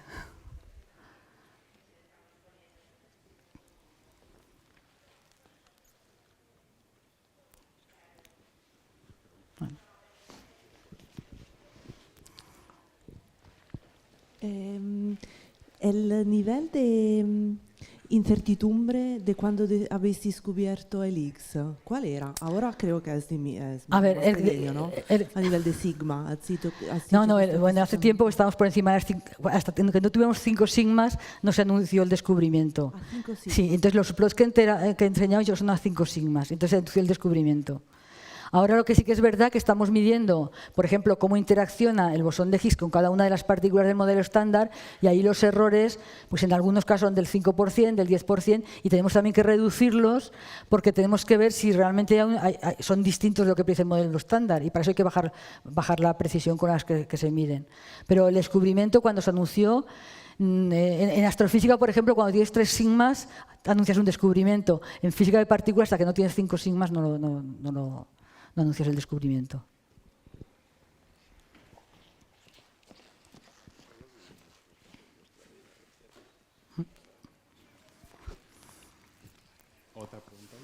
El nivel de incertidumbre de cuando habéis descubierto el Higgs, ¿cuál era? Ahora creo que es a ver, más pequeño, ¿no? A nivel de sigma. Bueno, hace tiempo que estábamos por encima de hasta que no tuvimos 5 sigmas no se anunció el descubrimiento. 5 sigmas. Sí, entonces los plots que enseñamos yo son a 5 sigmas, entonces se anunció el descubrimiento. Ahora lo que sí que es verdad que estamos midiendo, por ejemplo, cómo interacciona el bosón de Higgs con cada una de las partículas del modelo estándar, y ahí los errores, pues en algunos casos son del 5%, del 10%, y tenemos también que reducirlos porque tenemos que ver si realmente son distintos de lo que predice el modelo estándar, y para eso hay que bajar la precisión con las que se miden. Pero el descubrimiento, cuando se anunció, en astrofísica, por ejemplo, cuando tienes 3 sigmas, anuncias un descubrimiento. En física de partículas, hasta que no tienes 5 sigmas, no anuncias el descubrimiento. Otra pregunta.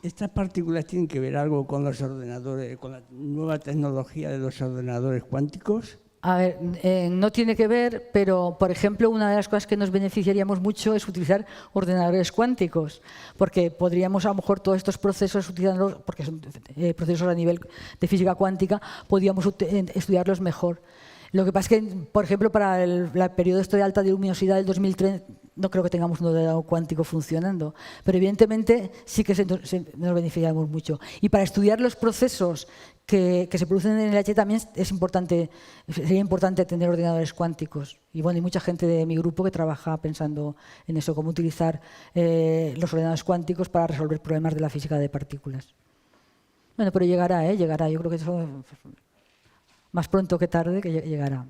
¿Estas partículas tienen que ver algo con los ordenadores, con la nueva tecnología de los ordenadores cuánticos? A ver, no tiene que ver, pero, por ejemplo, una de las cosas que nos beneficiaríamos mucho es utilizar ordenadores cuánticos, porque podríamos, a lo mejor, todos estos procesos, utilizarlos, porque son procesos a nivel de física cuántica, podríamos estudiarlos mejor. Lo que pasa es que, por ejemplo, para el periodo de alta de luminosidad del 2030, no creo que tengamos un ordenador cuántico funcionando, pero evidentemente sí que nos beneficiaríamos mucho. Y para estudiar los procesos que se producen en el LHC también sería importante tener ordenadores cuánticos. Y bueno, hay mucha gente de mi grupo que trabaja pensando en eso, cómo utilizar los ordenadores cuánticos para resolver problemas de la física de partículas. Bueno, pero llegará, llegará. Yo creo que eso más pronto que tarde que llegará.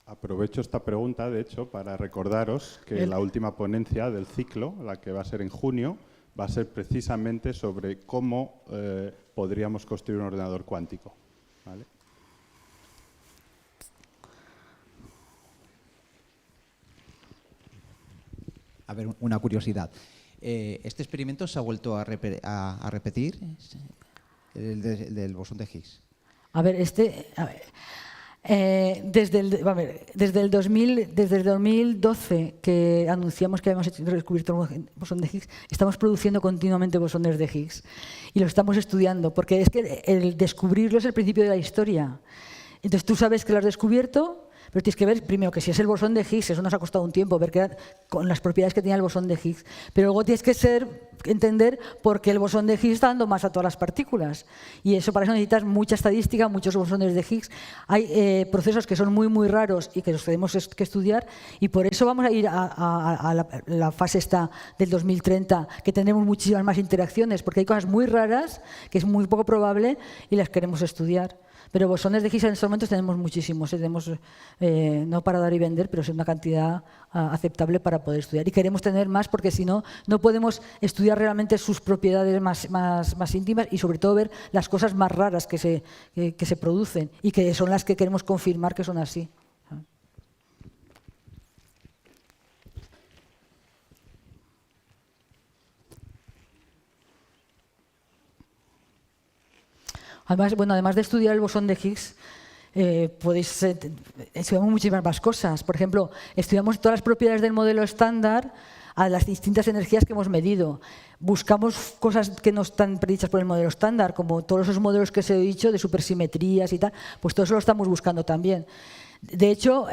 Aprovecho esta pregunta, de hecho, para recordaros que la última ponencia del ciclo, la que va a ser en junio, va a ser precisamente sobre cómo podríamos construir un ordenador cuántico. ¿Vale? A ver, una curiosidad. ¿Este experimento se ha vuelto a repetir, el del bosón de Higgs? Desde el 2012 que anunciamos que habíamos descubierto el bosón de Higgs, estamos produciendo continuamente bosones de Higgs y lo estamos estudiando, porque es que el descubrirlo es el principio de la historia. Entonces tú sabes que lo has descubierto, pero tienes que ver primero que si es el bosón de Higgs, eso nos ha costado un tiempo, ver con las propiedades que tenía el bosón de Higgs, pero luego tienes que entender por qué el bosón de Higgs está dando masa a todas las partículas, y para eso necesitas mucha estadística, muchos bosones de Higgs. Hay procesos que son muy muy raros y que los tenemos que estudiar, y por eso vamos a ir a la fase esta del 2030, que tendremos muchísimas más interacciones, porque hay cosas muy raras que es muy poco probable y las queremos estudiar. Pero bosones de Higgs en estos momentos tenemos muchísimos, tenemos no para dar y vender, pero es una cantidad aceptable para poder estudiar. Y queremos tener más porque si no, no podemos estudiar realmente sus propiedades más íntimas y sobre todo ver las cosas más raras que se producen y que son las que queremos confirmar que son así. Además de estudiar el bosón de Higgs, estudiamos muchísimas más cosas. Por ejemplo, estudiamos todas las propiedades del modelo estándar a las distintas energías que hemos medido. Buscamos cosas que no están predichas por el modelo estándar, como todos esos modelos que os he dicho de supersimetrías y tal, pues todo eso lo estamos buscando también. De hecho,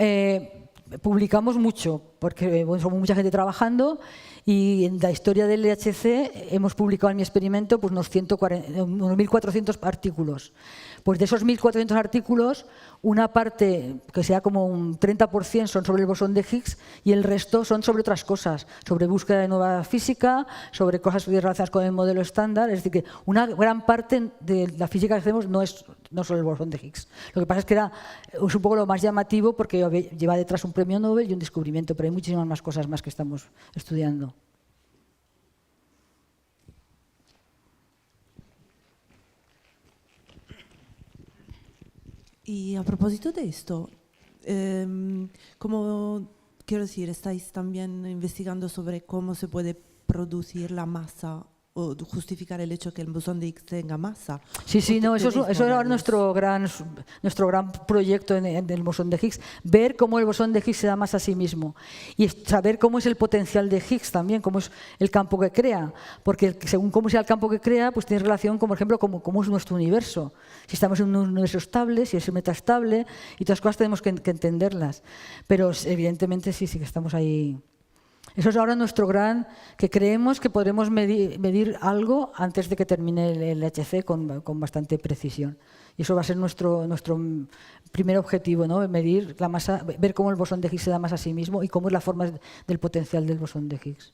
publicamos mucho, porque somos mucha gente trabajando, y en la historia del LHC hemos publicado en mi experimento pues unos 1.400 artículos. Pues de esos 1.400 artículos, una parte, que sea como un 30%, son sobre el bosón de Higgs y el resto son sobre otras cosas, sobre búsqueda de nueva física, sobre cosas relacionadas con el modelo estándar. Es decir, que una gran parte de la física que hacemos no es sobre el bosón de Higgs. Lo que pasa es que es un poco lo más llamativo porque lleva detrás un premio Nobel y un descubrimiento, pero hay muchísimas más cosas más que estamos estudiando. Y a propósito de esto, como quiero decir, estáis también investigando sobre cómo se puede producir la masa o justificar el hecho que el bosón de Higgs tenga masa. Sí, no, eso era nuestro gran proyecto en el bosón de Higgs, ver cómo el bosón de Higgs se da masa a sí mismo y saber cómo es el potencial de Higgs también, cómo es el campo que crea, porque según cómo sea el campo que crea, pues tiene relación con, por ejemplo, cómo es nuestro universo. Si estamos en un universo estable, si es metastable, y todas las cosas tenemos que entenderlas. Pero evidentemente sí que estamos ahí. Eso es ahora nuestro gran, que creemos que podremos medir algo antes de que termine el LHC con bastante precisión. Y eso va a ser nuestro primer objetivo, ¿no? Medir la masa, ver cómo el bosón de Higgs se da masa a sí mismo y cómo es la forma del potencial del bosón de Higgs.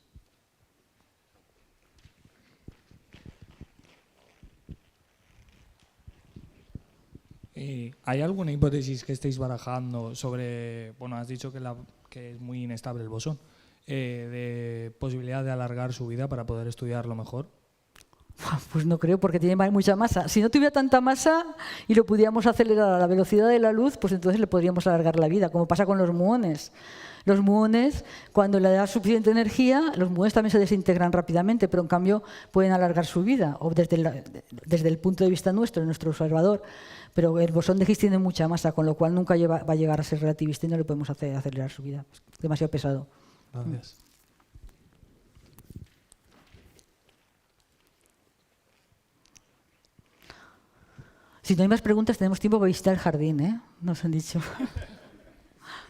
¿Hay alguna hipótesis que estéis barajando sobre, bueno, has dicho que es muy inestable el bosón, de posibilidad de alargar su vida para poder estudiarlo mejor? Pues no creo, porque tiene mucha masa. Si no tuviera tanta masa y lo pudiéramos acelerar a la velocidad de la luz, pues entonces le podríamos alargar la vida, como pasa con los muones. Los muones, cuando le da suficiente energía, los muones también se desintegran rápidamente, pero en cambio pueden alargar su vida, o desde el punto de vista nuestro, nuestro observador. Pero el bosón de Higgs tiene mucha masa, con lo cual nunca va a llegar a ser relativista y no le podemos acelerar su vida. Es demasiado pesado. Gracias. Si no hay más preguntas, tenemos tiempo para visitar el jardín, ¿eh? Nos han dicho.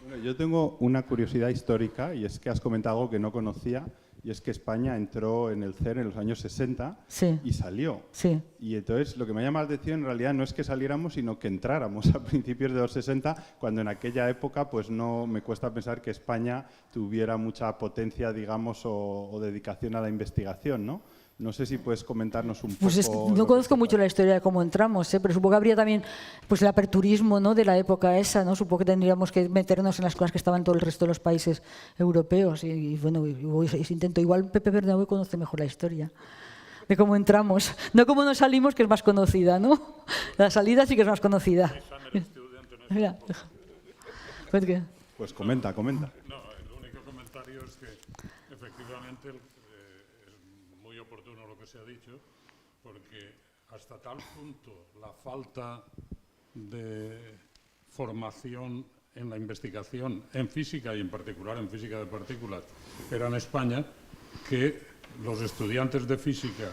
Bueno, yo tengo una curiosidad histórica, y es que has comentado algo que no conocía, y es que España entró en el CERN en los años 60 y salió. Sí. Y entonces lo que me llama la atención en realidad no es que saliéramos, sino que entráramos a principios de los 60, cuando en aquella época pues no me cuesta pensar que España tuviera mucha potencia, digamos, o dedicación a la investigación, ¿no? No sé si puedes comentarnos un poco. Pues no conozco mucho la historia de cómo entramos, pero supongo que habría también pues, el aperturismo, ¿no?, de la época esa, ¿no? Supongo que tendríamos que meternos en las cosas que estaban en todo el resto de los países europeos. Y bueno, intento. Igual Pepe Bernabé conoce mejor la historia de cómo entramos. No cómo nos salimos, que es más conocida, ¿no? La salida sí que es más conocida. Pues comenta. No, el único comentario es que efectivamente es muy oportuno lo que se ha dicho, porque hasta tal punto la falta de formación en la investigación en física y en particular en física de partículas era en España, que los estudiantes de física,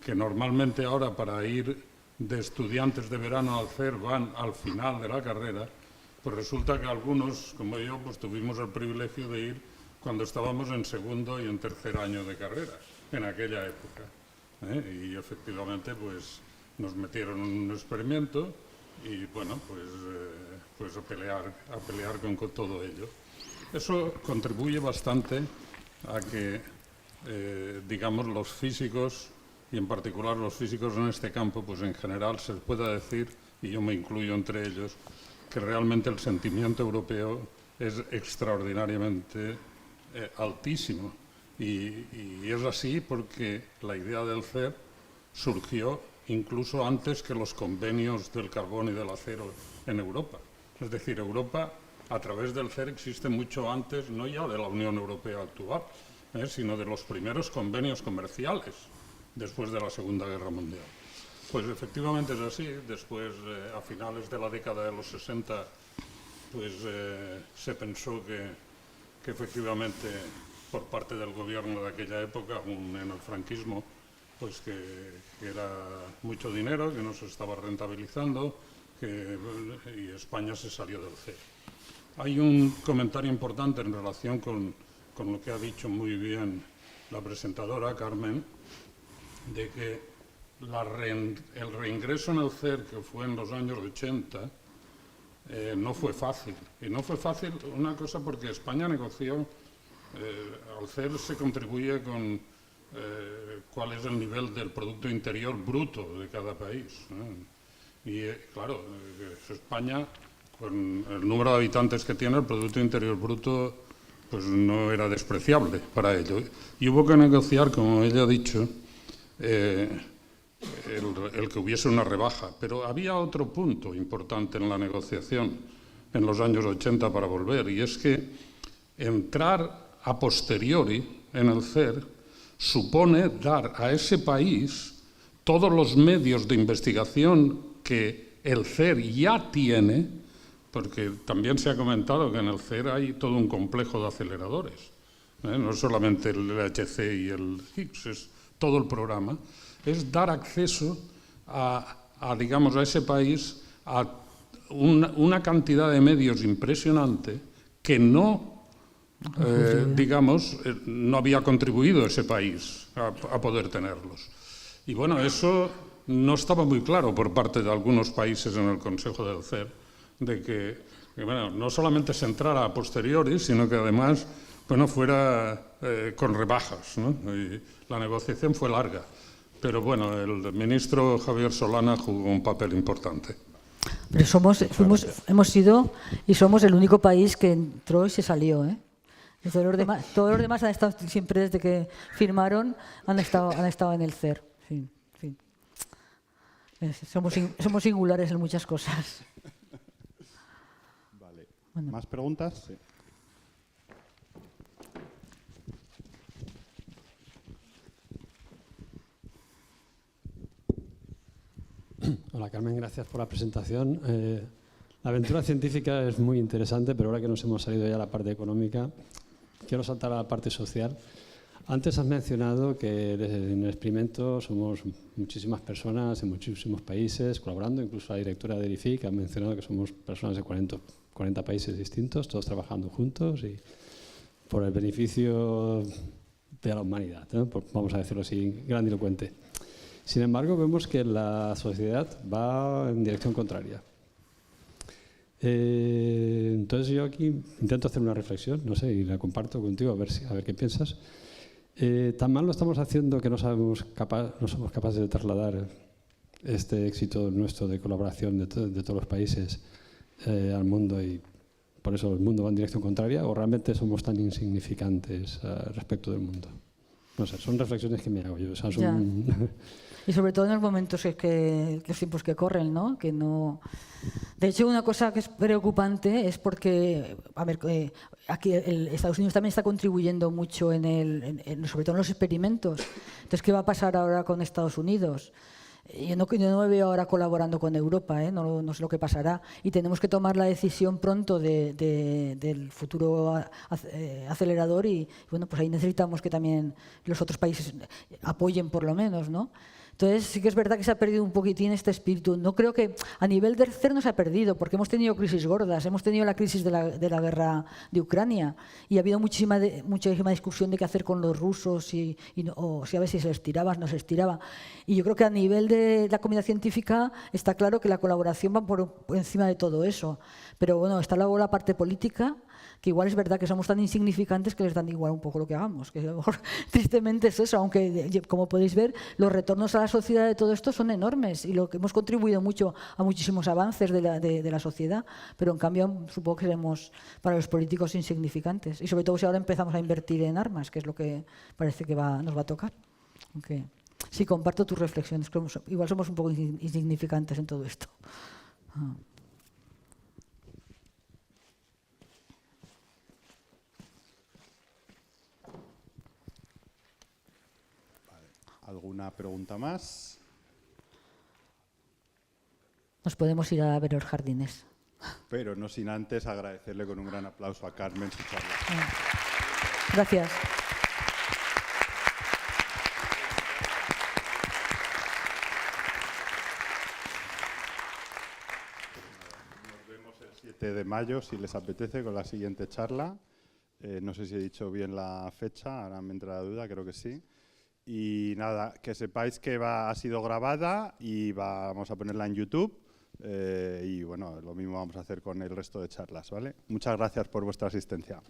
que normalmente ahora para ir de estudiantes de verano al CERN van al final de la carrera, pues resulta que algunos, como yo, pues tuvimos el privilegio de ir cuando estábamos en segundo y en tercer año de carrera, en aquella época. Y efectivamente pues nos metieron en un experimento y bueno, pues a pelear con todo ello. Eso contribuye bastante a que, digamos, los físicos, y en particular los físicos en este campo, pues en general se pueda decir, y yo me incluyo entre ellos, que realmente el sentimiento europeo es extraordinariamente altísimo. Y es así porque la idea del CERN surgió incluso antes que los convenios del carbón y del acero en Europa. Es decir, Europa, a través del CERN, existe mucho antes, no ya de la Unión Europea actual, sino de los primeros convenios comerciales después de la Segunda Guerra Mundial. Pues efectivamente es así. Después, a finales de la década de los 60, pues se pensó que efectivamente por parte del gobierno de aquella época, aún en el franquismo, pues que era mucho dinero, que no se estaba rentabilizando, y España se salió del CER. Hay un comentario importante en relación con lo que ha dicho muy bien la presentadora, Carmen, de que el reingreso en el CER, que fue en los años 80, no fue fácil. Y no fue fácil una cosa porque España negoció, al CER se contribuye con cuál es el nivel del Producto Interior Bruto de cada país. Y claro, España, con el número de habitantes que tiene, el Producto Interior Bruto pues no era despreciable para ello. Y hubo que negociar, como ella ha dicho, el que hubiese una rebaja. Pero había otro punto importante en la negociación en los años 80 para volver, y es que entrar a posteriori en el CER supone dar a ese país todos los medios de investigación que el CER ya tiene, porque también se ha comentado que en el CER hay todo un complejo de aceleradores, no solamente el LHC y el Higgs, es todo el programa. Es dar acceso digamos, a ese país a una cantidad de medios impresionante que digamos, no había contribuido ese país a poder tenerlos. Y bueno, eso no estaba muy claro por parte de algunos países en el Consejo del CER, de que bueno, no solamente se entrara a posteriori, sino que además bueno, fuera con rebajas, ¿no? Y la negociación fue larga. Pero bueno, el ministro Javier Solana jugó un papel importante. Pero hemos sido y somos el único país que entró y se salió, ¿eh? Todos los demás han estado siempre desde que firmaron, han estado en el CER. Sí, sí. Somos singulares en muchas cosas. Vale. Bueno. ¿Más preguntas? Sí. Hola Carmen, gracias por la presentación. La aventura científica es muy interesante, pero ahora que nos hemos salido ya a la parte económica, quiero saltar a la parte social. Antes has mencionado que en el experimento somos muchísimas personas en muchísimos países colaborando, incluso la directora de ERIFIC ha mencionado que somos personas de 40 países distintos, todos trabajando juntos y por el beneficio de la humanidad, ¿no? Vamos a decirlo así, grandilocuente. Sin embargo, vemos que la sociedad va en dirección contraria. Entonces yo aquí intento hacer una reflexión, no sé, y la comparto contigo a ver qué piensas. Tan mal lo estamos haciendo que no somos capaces de trasladar este éxito nuestro de colaboración de todos los países al mundo y por eso el mundo va en dirección contraria, o realmente somos tan insignificantes respecto del mundo. No sé, son reflexiones que me hago yo. O sea, Y sobre todo en los momentos los tiempos que corren, ¿no? Que no. De hecho, una cosa que es preocupante es porque, a ver, aquí Estados Unidos también está contribuyendo mucho sobre todo en los experimentos. Entonces, ¿qué va a pasar ahora con Estados Unidos? Yo no me veo ahora colaborando con Europa, no sé lo que pasará. Y tenemos que tomar la decisión pronto del futuro acelerador y bueno, pues ahí necesitamos que también los otros países apoyen por lo menos, ¿no? Entonces sí que es verdad que se ha perdido un poquitín este espíritu. No creo que a nivel del CER no se ha perdido, porque hemos tenido crisis gordas, hemos tenido la crisis de la guerra de Ucrania y ha habido muchísima discusión de qué hacer con los rusos o si a veces se les tiraba, no se les tiraba. Y yo creo que a nivel de la comunidad científica está claro que la colaboración va por encima de todo eso. Pero bueno, está luego la parte política, que igual es verdad que somos tan insignificantes que les dan igual un poco lo que hagamos, que a lo mejor tristemente es eso, aunque como podéis ver los retornos a la sociedad de todo esto son enormes y lo que hemos contribuido mucho a muchísimos avances de la sociedad, pero en cambio supongo que seremos para los políticos insignificantes y sobre todo si ahora empezamos a invertir en armas, que es lo que parece que nos va a tocar. Aunque sí, comparto tus reflexiones, igual somos un poco insignificantes en todo esto. ¿Alguna pregunta más? nos podemos ir a ver los jardines. Pero no sin antes agradecerle con un gran aplauso a Carmen su charla. Gracias. Nos vemos el 7 de mayo, si les apetece, con la siguiente charla. No sé si he dicho bien la fecha, ahora me entra la duda, creo que sí. Y nada, que sepáis que ha sido grabada y vamos a ponerla en YouTube. Y bueno, lo mismo vamos a hacer con el resto de charlas, ¿vale? Muchas gracias por vuestra asistencia.